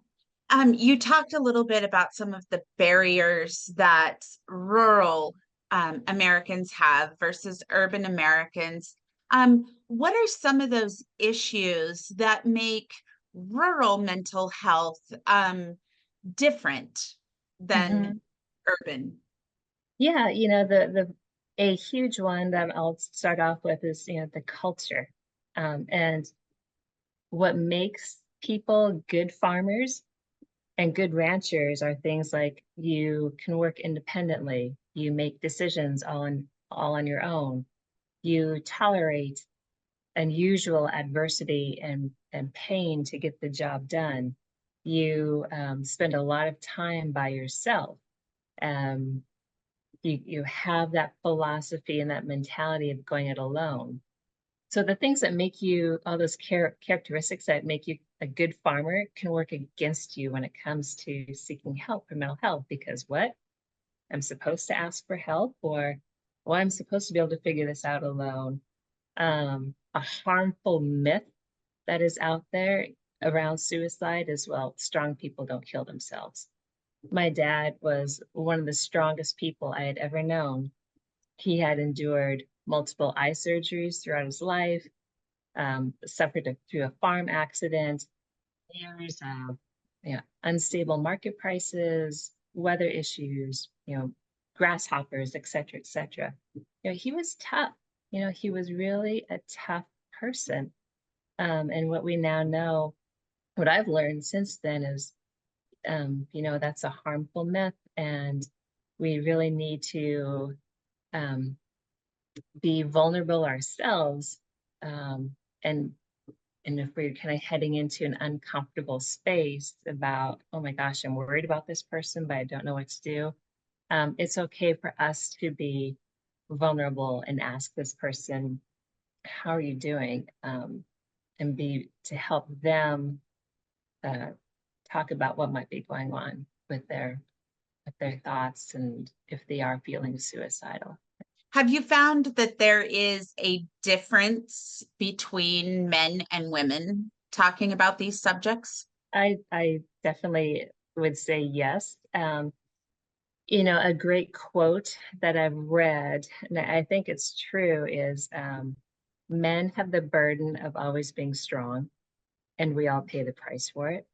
you talked a little bit about some of the barriers that rural Americans have versus urban Americans. What are some of those issues that make rural mental health different than urban? Yeah, you know, a huge one that I'll start off with is, you know, the culture. And what makes people good farmers and good ranchers are things like you can work independently, you make decisions all on your own, you tolerate unusual adversity and pain to get the job done. You spend a lot of time by yourself. You have that philosophy and that mentality of going it alone. So the things that make you, all those characteristics that make you a good farmer, can work against you when it comes to seeking help for mental health. Because what? I'm supposed to ask for help, or, well, I'm supposed to be able to figure this out alone. A harmful myth that is out there around suicide is, well, strong people don't kill themselves. My dad was one of the strongest people I had ever known. He had endured multiple eye surgeries throughout his life, suffered through a farm accident, Years of unstable market prices, weather issues, grasshoppers, et cetera, et cetera. He was tough. He was really a tough person. And what we now know, what I've learned since then is, that's a harmful myth, and we really need to be vulnerable ourselves. And if we're kind of heading into an uncomfortable space about, oh my gosh, I'm worried about this person, but I don't know what to do. It's okay for us to be vulnerable and ask this person, how are you doing? And to help them talk about what might be going on with their thoughts and if they are feeling suicidal. Have you found that there is a difference between men and women talking about these subjects? I definitely would say yes. A great quote that I've read, and I think it's true, is men have the burden of always being strong, and we all pay the price for it.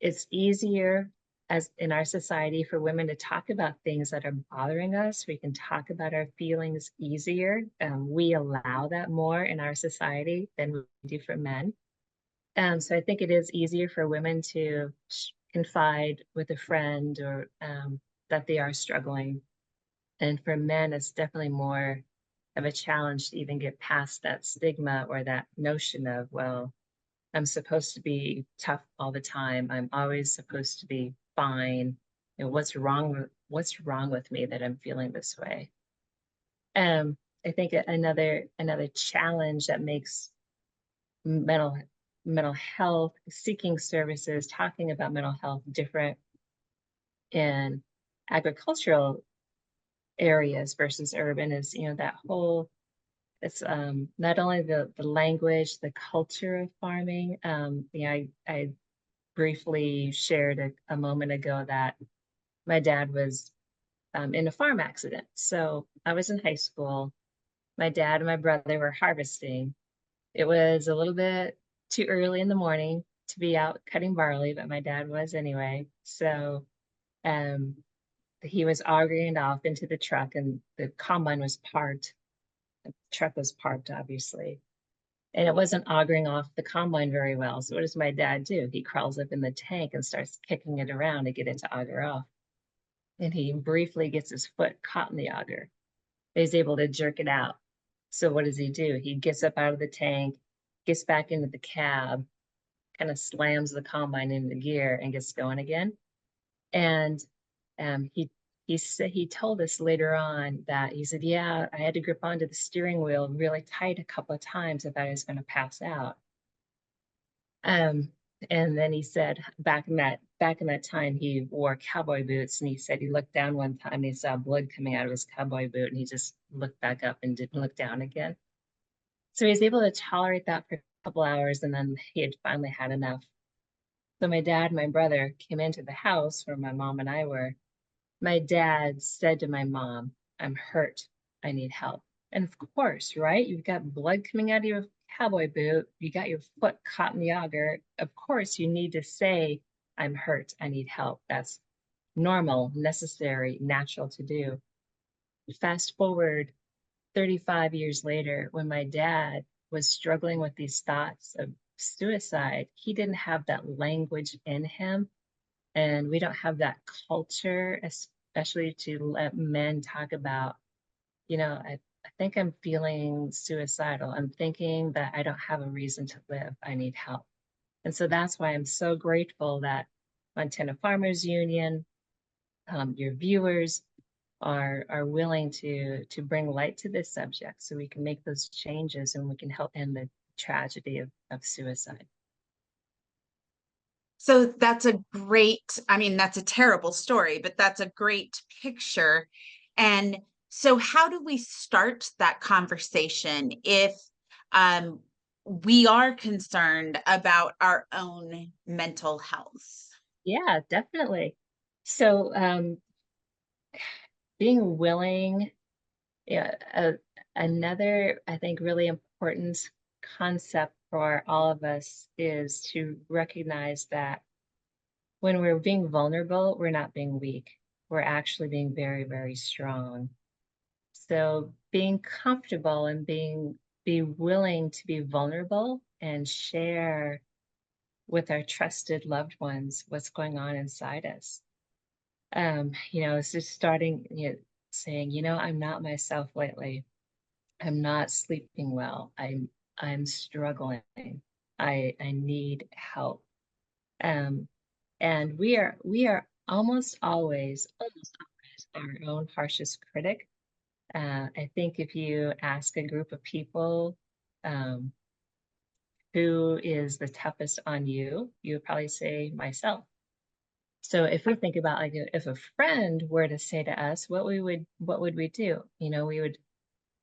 It's easier as in our society for women to talk about things that are bothering us. We can talk about our feelings easier. We allow that more in our society than we do for men. So I think it is easier for women to confide with a friend or that they are struggling. And for men, it's definitely more of a challenge to even get past that stigma or that notion of, well, I'm supposed to be tough all the time. I'm always supposed to be fine. What's wrong with me that I'm feeling this way? I think another challenge that makes mental health, seeking services, talking about mental health different in agricultural areas versus urban is, that whole, it's not only the language, the culture of farming. I briefly shared a moment ago that my dad was in a farm accident. So I was in high school. My dad and my brother were harvesting. It was a little bit too early in the morning to be out cutting barley, but my dad was anyway. So he was augering off into the truck, and the combine was parked. The truck was parked, obviously. And it wasn't augering off the combine very well. So what does my dad do? He crawls up in the tank and starts kicking it around to get it to auger off. And he briefly gets his foot caught in the auger. He's able to jerk it out. So what does he do? He gets up out of the tank, gets back into the cab, kind of slams the combine into gear and gets going again. And he told us later on that he said, yeah, I had to grip onto the steering wheel really tight a couple of times if I was going to pass out. And then he said back in that time he wore cowboy boots, and he said he looked down one time and he saw blood coming out of his cowboy boot, and he just looked back up and didn't look down again. So he was able to tolerate that for a couple hours, and then he had finally had enough. So my dad and my brother came into the house where my mom and I were. My dad said to my mom, I'm hurt. I need help. And of course, right? You've got blood coming out of your cowboy boot. You got your foot caught in the auger. Of course, you need to say, I'm hurt. I need help. That's normal, necessary, natural to do. Fast forward 35 years later, when my dad was struggling with these thoughts of suicide, he didn't have that language in him. And we don't have that culture, especially to let men talk about, I think I'm feeling suicidal. I'm thinking that I don't have a reason to live. I need help. And so that's why I'm so grateful that Montana Farmers Union, your viewers are willing to bring light to this subject so we can make those changes and we can help end the tragedy of suicide. So that's that's a terrible story, but that's a great picture. And so how do we start that conversation if we are concerned about our own mental health? Yeah, definitely. So being willing, another, I think, really important concept for all of us is to recognize that when we're being vulnerable, we're not being weak. We're actually being very, very strong. So being comfortable and be willing to be vulnerable and share with our trusted loved ones what's going on inside us. It's just starting, saying, I'm not myself lately. I'm not sleeping well. I'm struggling. I need help. And we are almost always our own harshest critic. I think if you ask a group of people um, who is the toughest on you, you would probably say myself. So if we think about, like, if a friend were to say to us, what would we do? We would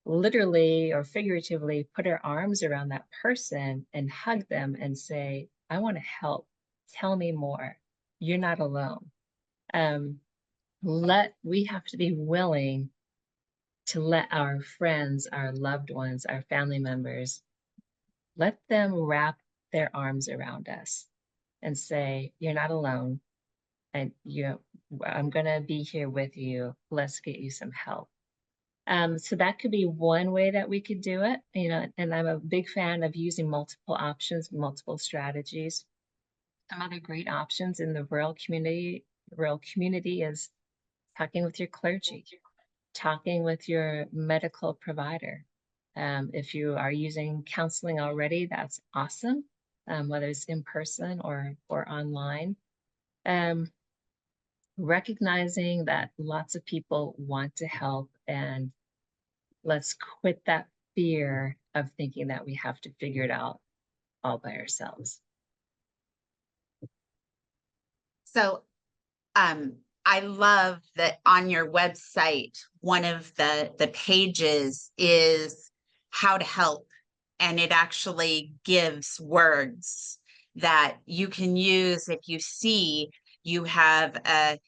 literally or figuratively put our arms around that person and hug them and say, I want to help. Tell me more. You're not alone. We have to be willing to let our friends, our loved ones, our family members, let them wrap their arms around us and say, you're not alone. And I'm going to be here with you. Let's get you some help. So that could be one way that we could do it, and I'm a big fan of using multiple options, multiple strategies. Some other great options in the rural community is talking with your clergy, talking with your medical provider. If you are using counseling already, that's awesome, whether it's in person or online. Recognizing that lots of people want to help, and let's quit that fear of thinking that we have to figure it out all by ourselves. So I love that on your website, one of the pages is how to help, and it actually gives words that you can use if you see you have a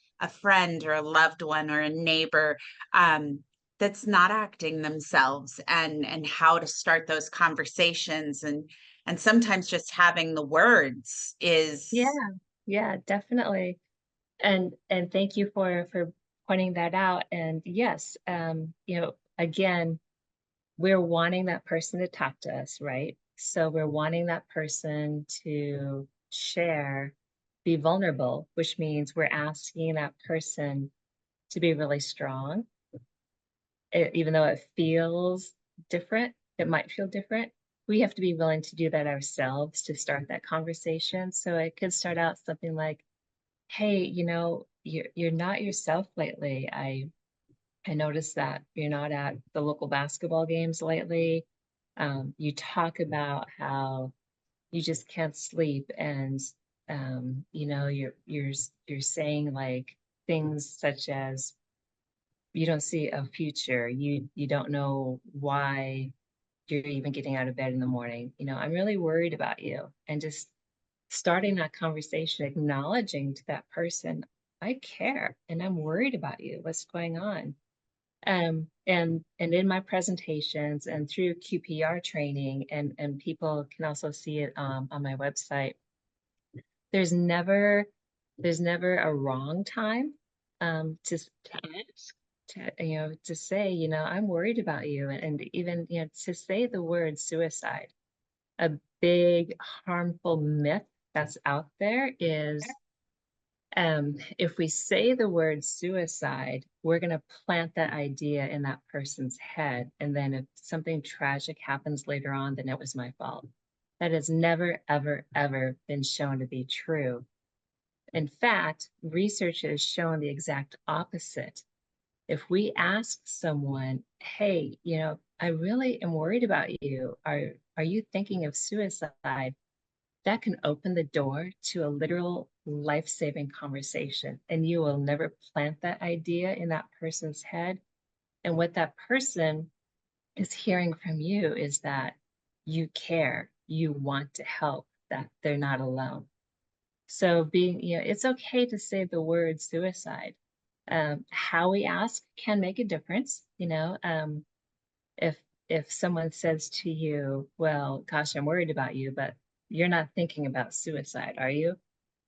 friend or a loved one or a neighbor that's not acting themselves, and how to start those conversations, and sometimes just having the words is Yeah, definitely. And thank you for pointing that out. And yes, again, we're wanting that person to talk to us, right? So we're wanting that person to share, be vulnerable, which means we're asking that person to be really strong. Even though it feels different, it might feel different. We have to be willing to do that ourselves to start that conversation. So it could start out something like, hey, you're not yourself lately. I noticed that you're not at the local basketball games lately. You talk about how you just can't sleep, and you're saying like things such as you don't see a future. You don't know why you're even getting out of bed in the morning. I'm really worried about you, and just starting that conversation, acknowledging to that person, I care and I'm worried about you. What's going on? And in my presentations and through QPR training, and people can also see it on my website, there's never a wrong time to ask, to say, I'm worried about you, and even to say the word suicide. A big harmful myth that's out there is if we say the word suicide, we're going to plant that idea in that person's head. And then if something tragic happens later on, then it was my fault. That has never, ever, ever been shown to be true. In fact, research has shown the exact opposite. If we ask someone, hey, I really am worried about you. Are you thinking of suicide? That can open the door to a literal life-saving conversation, and you will never plant that idea in that person's head. And what that person is hearing from you is that you care, you want to help, that they're not alone. So it's okay to say the word suicide. How we ask can make a difference. If if someone says to you, well, gosh, I'm worried about you, but you're not thinking about suicide, are you?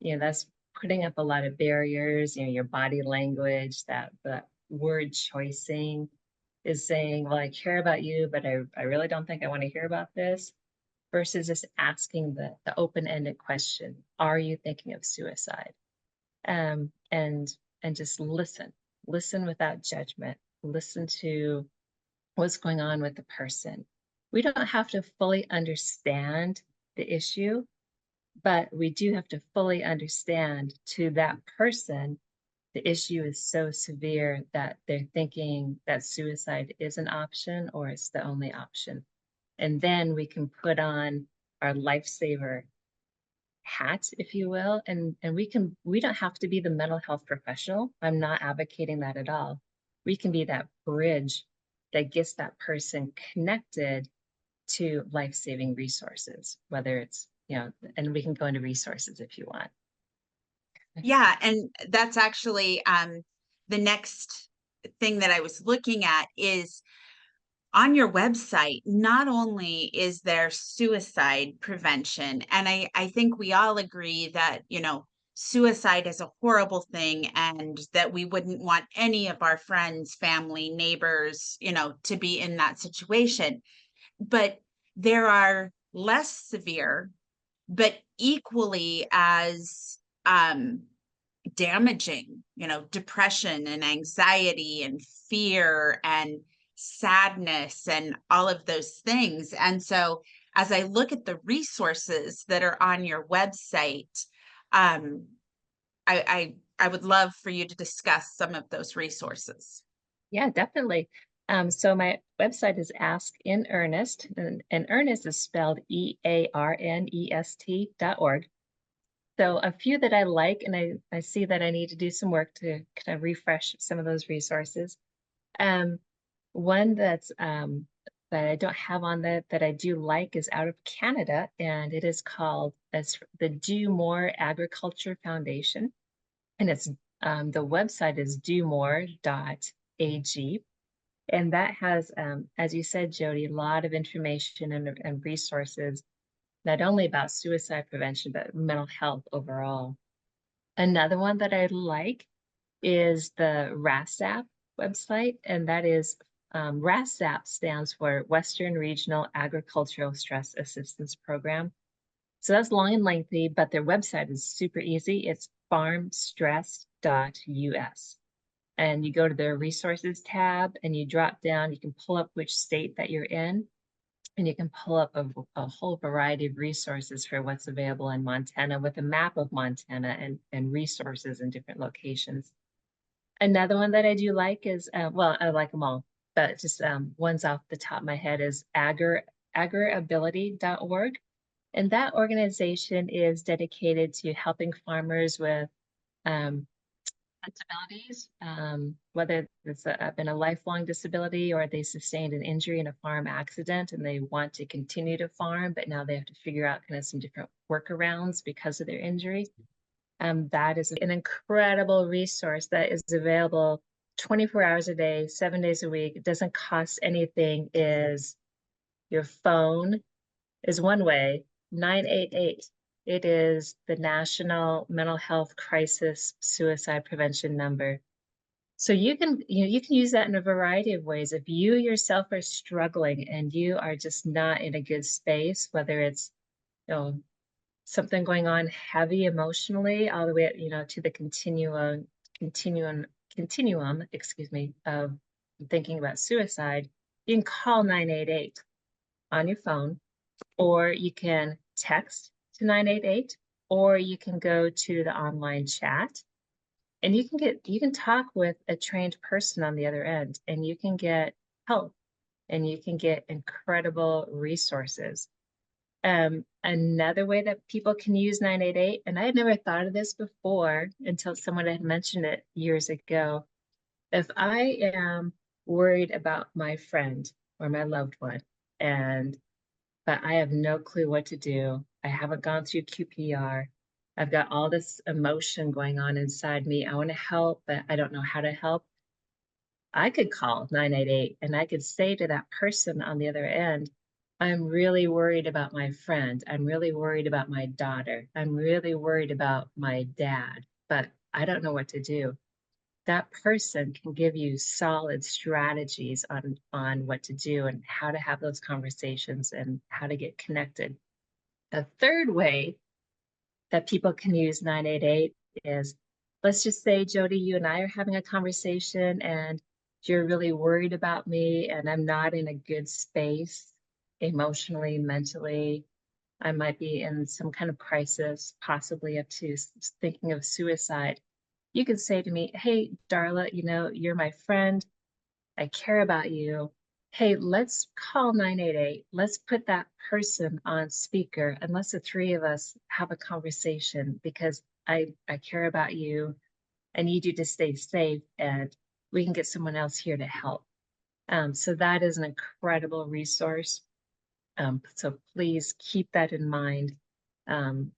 That's putting up a lot of barriers, your body language, that the word choicing is saying, well, I care about you, but I really don't think I want to hear about this, versus just asking the open-ended question, are you thinking of suicide? And just listen without judgment, listen to what's going on with the person. We don't have to fully understand the issue, but we do have to fully understand to that person, the issue is so severe that they're thinking that suicide is an option or it's the only option. And then we can put on our lifesaver hat, if you will, and we don't have to be the mental health professional. I'm not advocating that at all. We can be that bridge that gets that person connected to life-saving resources, whether it's, and we can go into resources if you want. Yeah, and that's actually the next thing that I was looking at is on your website. Not only is there suicide prevention, and I think we all agree that, suicide is a horrible thing and that we wouldn't want any of our friends, family, neighbors, to be in that situation. But there are less severe, but equally as damaging, depression and anxiety and fear and sadness and all of those things. And so as I look at the resources that are on your website, I would love for you to discuss some of those resources. Yeah, definitely. So my website is Ask in Earnest, and Earnest is spelled EARNEST.org. So a few that I like, and I see that I need to do some work to kind of refresh some of those resources. One that's that I don't have on that I do like is out of Canada, and it is called the Do More Agriculture Foundation, and it's the website is domore.ag, and that has, as you said, Jody, a lot of information and resources, not only about suicide prevention, but mental health overall. Another one that I like is the RASAP website, and that is RASAP stands for Western Regional Agricultural Stress Assistance Program. So that's long and lengthy, but their website is super easy. It's farmstress.us. And you go to their resources tab and you drop down, you can pull up which state that you're in, and you can pull up a whole variety of resources for what's available in Montana with a map of Montana and resources in different locations. Another one that I do like is, well, I like them all, but just ones off the top of my head is agriability.org. And that organization is dedicated to helping farmers with disabilities, whether it's been a lifelong disability or they sustained an injury in a farm accident and they want to continue to farm, but now they have to figure out kind of some different workarounds because of their injury. That is an incredible resource that is available 24 hours a day, 7 days a week. It doesn't cost anything. Is your phone is one way, 988. It is the National Mental Health Crisis Suicide Prevention number. So you can use that in a variety of ways. If you yourself are struggling and you are just not in a good space, whether it's something going on heavy emotionally, all the way to the continuum, of thinking about suicide, you can call 988 on your phone, or you can text to 988, or you can go to the online chat, and you can talk with a trained person on the other end, and you can get help, and you can get incredible resources. Another way that people can use 988, and I had never thought of this before until someone had mentioned it years ago. If I am worried about my friend or my loved one, but I have no clue what to do, I haven't gone through QPR, I've got all this emotion going on inside me, I want to help, but I don't know how to help, I could call 988 and I could say to that person on the other end, I'm really worried about my friend. I'm really worried about my daughter. I'm really worried about my dad, but I don't know what to do. That person can give you solid strategies on what to do and how to have those conversations and how to get connected. A third way that people can use 988 is, let's just say, Jody, you and I are having a conversation and you're really worried about me and I'm not in a good space emotionally, mentally. I might be in some kind of crisis, possibly up to thinking of suicide. You can say to me, hey, Darla, you're my friend. I care about you. Hey, let's call 988. Let's put that person on speaker and let's the three of us have a conversation because I care about you. I need you to stay safe and we can get someone else here to help. So that is an incredible resource. So please keep that in mind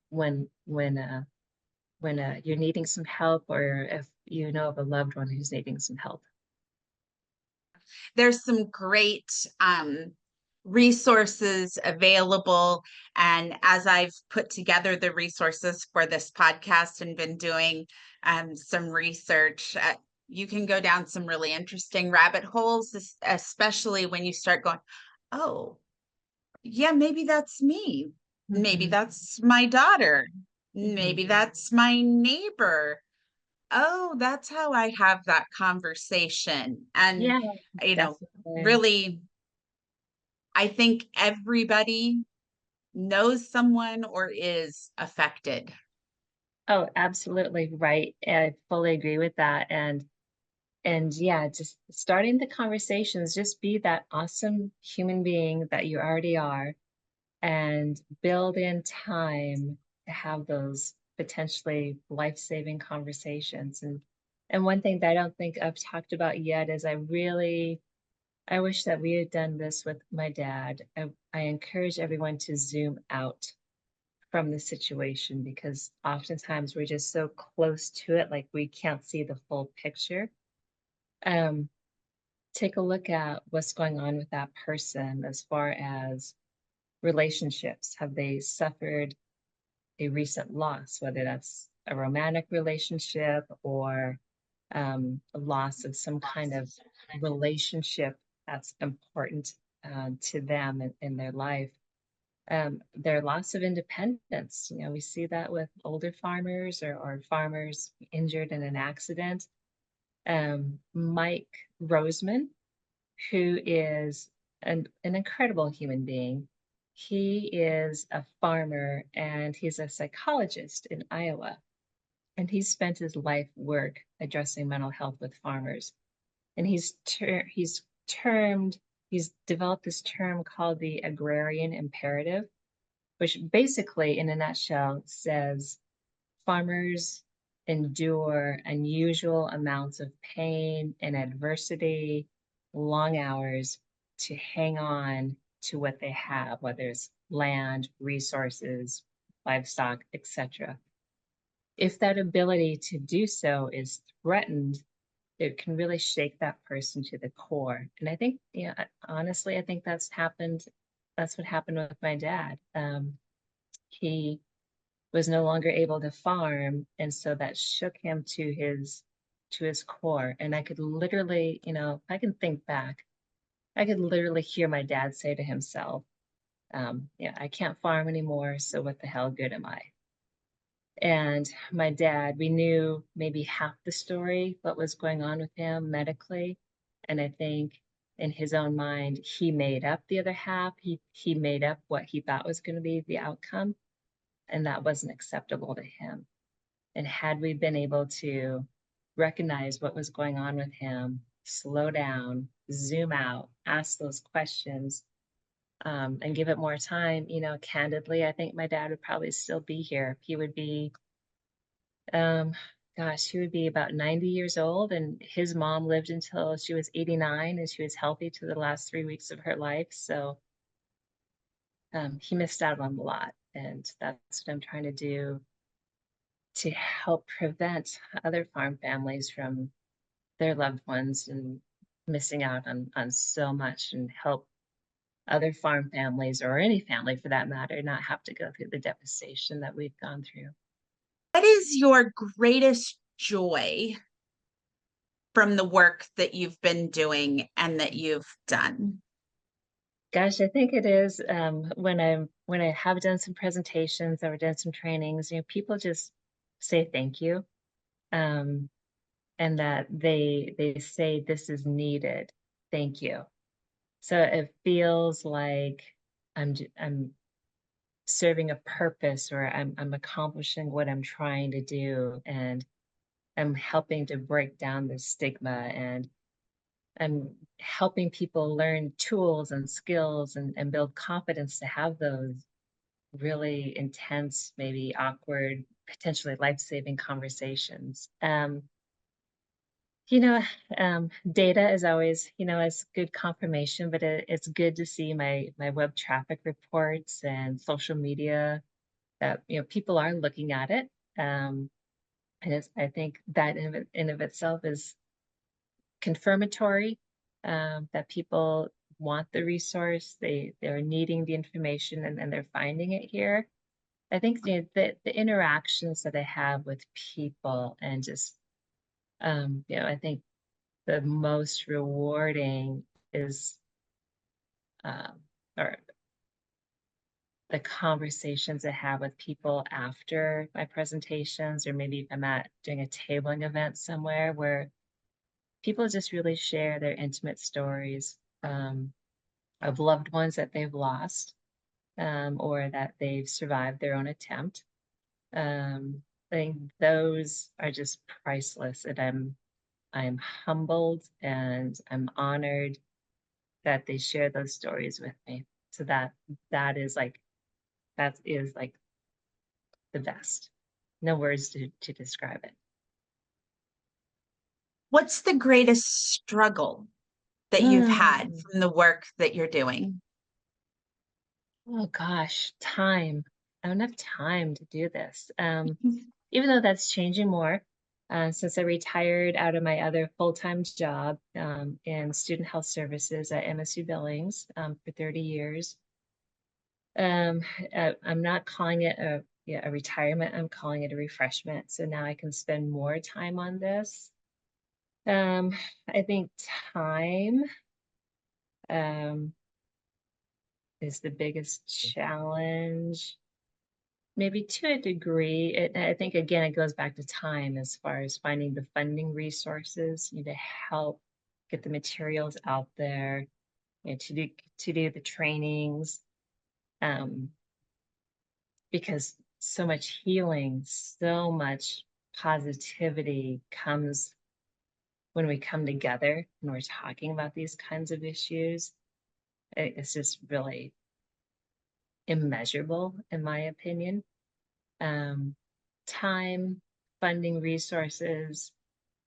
when you're needing some help or if you know of a loved one who's needing some help. There's some great resources available. And as I've put together the resources for this podcast and been doing some research, you can go down some really interesting rabbit holes, especially when you start going, oh, yeah, maybe that's me. Maybe that's my daughter. Maybe that's my neighbor. Oh, that's how I have that conversation. And, Yeah, definitely. really, I think everybody knows someone or is affected. Oh, absolutely right. I fully agree with that. And yeah, just starting the conversations, just be that awesome human being that you already are and build in time to have those potentially life-saving conversations. And one thing that I don't think I've talked about yet is I wish that we had done this with my dad. I encourage everyone to zoom out from the situation because oftentimes we're just so close to it, like we can't see the full picture. Take a look at what's going on with that person as far as relationships. Have they suffered a recent loss, whether that's a romantic relationship or a loss of some kind of relationship that's important to them in their life? Their loss of independence. We see that with older farmers or farmers injured in an accident. Mike Roseman, who is an incredible human being. He is a farmer and he's a psychologist in Iowa. And he's spent his life work addressing mental health with farmers. And he's developed this term called the agrarian imperative, which basically, in a nutshell, says farmers endure unusual amounts of pain and adversity, long hours to hang on to what they have, whether it's land, resources, livestock, etc. If that ability to do so is threatened, it can really shake that person to the core. And I think, honestly, I think that's happened. That's what happened with my dad. He was no longer able to farm, and so that shook him to his core. And I could literally, if I can think back, I could literally hear my dad say to himself, I can't farm anymore, so what the hell good am I? And my dad, we knew maybe half the story, what was going on with him medically. And I think in his own mind, he made up the other half. He made up what he thought was going to be the outcome. And that wasn't acceptable to him. And had we been able to recognize what was going on with him, slow down, zoom out, ask those questions, and give it more time, candidly, I think my dad would probably still be here. He would be, he would be about 90 years old, and his mom lived until she was 89, and she was healthy to the last 3 weeks of her life. So he missed out on a lot, and that's what I'm trying to do to help prevent other farm families from their loved ones and missing out on so much and help other farm families, or any family for that matter, not have to go through the devastation that we've gone through. What is your greatest joy from the work that you've been doing and that you've done? Gosh, I think it is when I have done some presentations or done some trainings, people just say thank you, um, and that they say this is needed. Thank you. So it feels like I'm serving a purpose, or I'm accomplishing what I'm trying to do, and I'm helping to break down the stigma, and I'm helping people learn tools and skills, and build confidence to have those really intense, maybe awkward, potentially life-saving conversations. You know, data is always, it's good confirmation, but it's good to see my web traffic reports and social media that, people are looking at it. And I think that in of itself is confirmatory, that people want the resource, they're needing the information, and they're finding it here. I think the interactions that I have with people, and just I think the most rewarding is or the conversations I have with people after my presentations, or maybe if I'm doing a tabling event somewhere, where people just really share their intimate stories of loved ones that they've lost, or that they've survived their own attempt. I think those are just priceless, and I'm humbled and I'm honored that they share those stories with me. So that is like the best. No words to describe it. What's the greatest struggle that you've had Mm. from the work that you're doing? Oh gosh, time. I don't have time to do this. Even though that's changing more, since I retired out of my other full-time job in student health services at MSU Billings for 30 years. I'm not calling it a retirement. I'm calling it a refreshment. So now I can spend more time on this. I think time is the biggest challenge. Maybe to a degree. I think, again, it goes back to time, as far as finding the funding resources, to help get the materials out there, to do the trainings, because so much healing, so much positivity comes when we come together and we're talking about these kinds of issues. It's just really immeasurable, in my opinion. Time, funding, resources.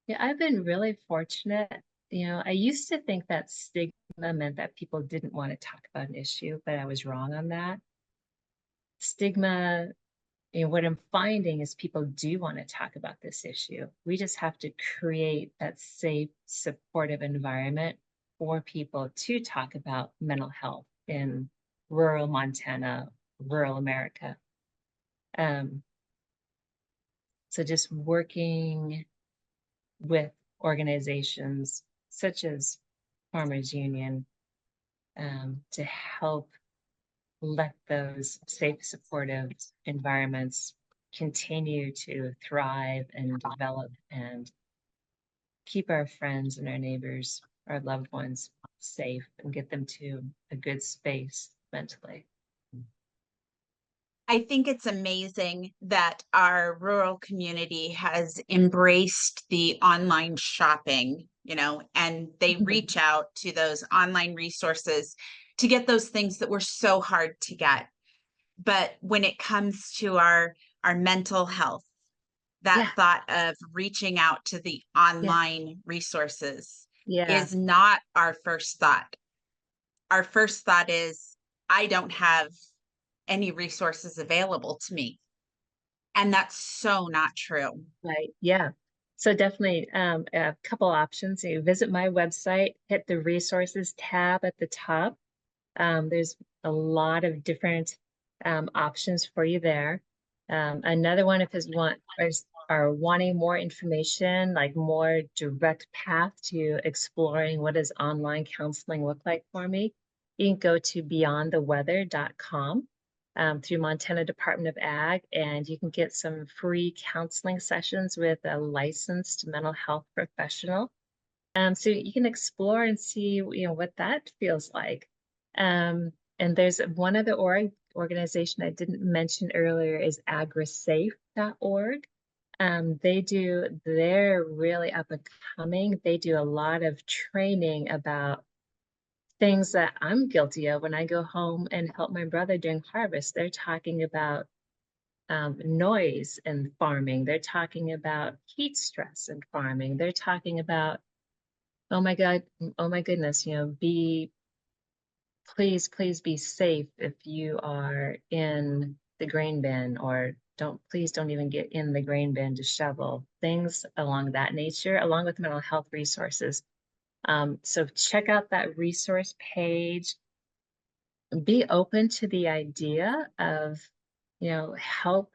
Yeah, I've been really fortunate. I used to think that stigma meant that people didn't want to talk about an issue, but I was wrong on that. Stigma, what I'm finding is people do want to talk about this issue. We just have to create that safe, supportive environment for people to talk about mental health in rural Montana, rural America. So just working with organizations such as Farmers Union to help let those safe, supportive environments continue to thrive and develop, and keep our friends and our neighbors, our loved ones safe, and get them to a good space mentally. I think it's amazing that our rural community has embraced the online shopping, and they reach out to those online resources to get those things that were so hard to get. But when it comes to our mental health, that thought of reaching out to the online resources is not our first thought. Our first thought is, I don't have any resources available to me. And that's so not true. Right. Yeah. So definitely a couple options. You visit my website, hit the resources tab at the top. There's a lot of different options for you there. Another one, if you are wanting more information, like more direct path to exploring what does online counseling look like for me, you can go to beyondtheweather.com through Montana Department of Ag, and you can get some free counseling sessions with a licensed mental health professional. So you can explore and see, what that feels like. And there's one other organization I didn't mention earlier is agrisafe.org. They're really up and coming. They do a lot of training about things that I'm guilty of when I go home and help my brother during harvest. They're talking about noise in farming. They're talking about heat stress in farming. They're talking about, oh my God, oh my goodness, please be safe if you are in the grain bin, or please don't even get in the grain bin to shovel, things along that nature, along with mental health resources. So check out that resource page. Be open to the idea of, help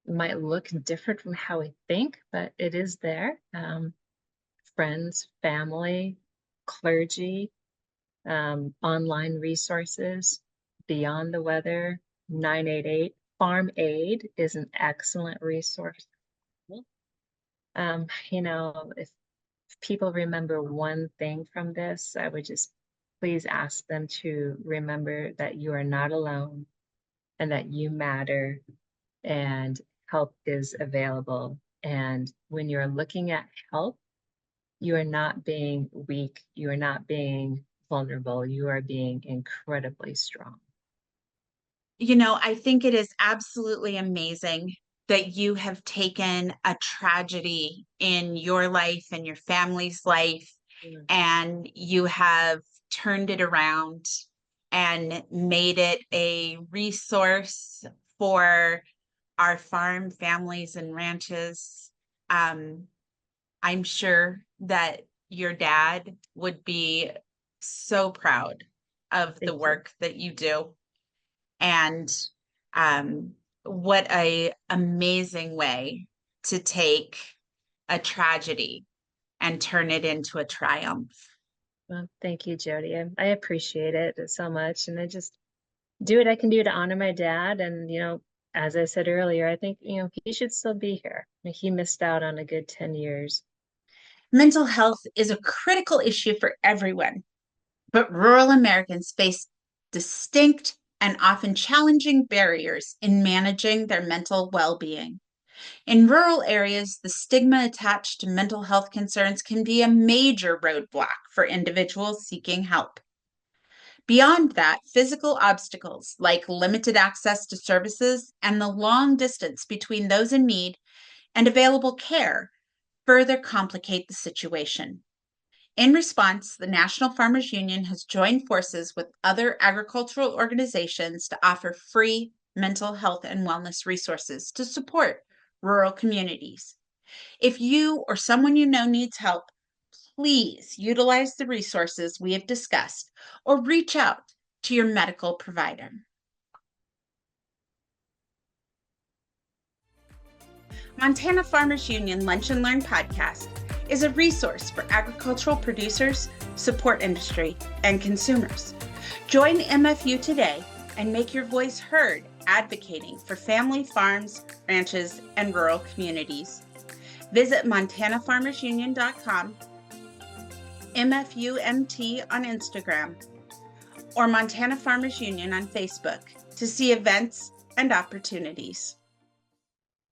might look different from how we think, but it is there. Friends, family, clergy, online resources, Beyond the Weather, 988. Farm Aid is an excellent resource. If people remember one thing from this, I would just please ask them to remember that you are not alone and that you matter and help is available. And when you're looking at help, you are not being weak. You are not being vulnerable. You are being incredibly strong. I think it is absolutely amazing that you have taken a tragedy in your life and your family's life, and you have turned it around and made it a resource for our farm families and ranches. I'm sure that your dad would be so proud of the work that you do. And what a amazing way to take a tragedy and turn it into a triumph. Well, thank you, Jody. I appreciate it so much. And I just do what I can do to honor my dad. And, as I said earlier, I think, he should still be here. He missed out on a good 10 years. Mental health is a critical issue for everyone, but rural Americans face distinct and often challenging barriers in managing their mental well-being. In rural areas, the stigma attached to mental health concerns can be a major roadblock for individuals seeking help. Beyond that, physical obstacles like limited access to services and the long distance between those in need and available care further complicate the situation. In response, the National Farmers Union has joined forces with other agricultural organizations to offer free mental health and wellness resources to support rural communities. If you or someone you know needs help, please utilize the resources we have discussed or reach out to your medical provider. Montana Farmers Union Lunch and Learn podcast is a resource for agricultural producers, support industry, and consumers. Join MFU today and make your voice heard advocating for family farms, ranches, and rural communities. Visit MontanaFarmersUnion.com, MFUMT on Instagram, or Montana Farmers Union on Facebook to see events and opportunities.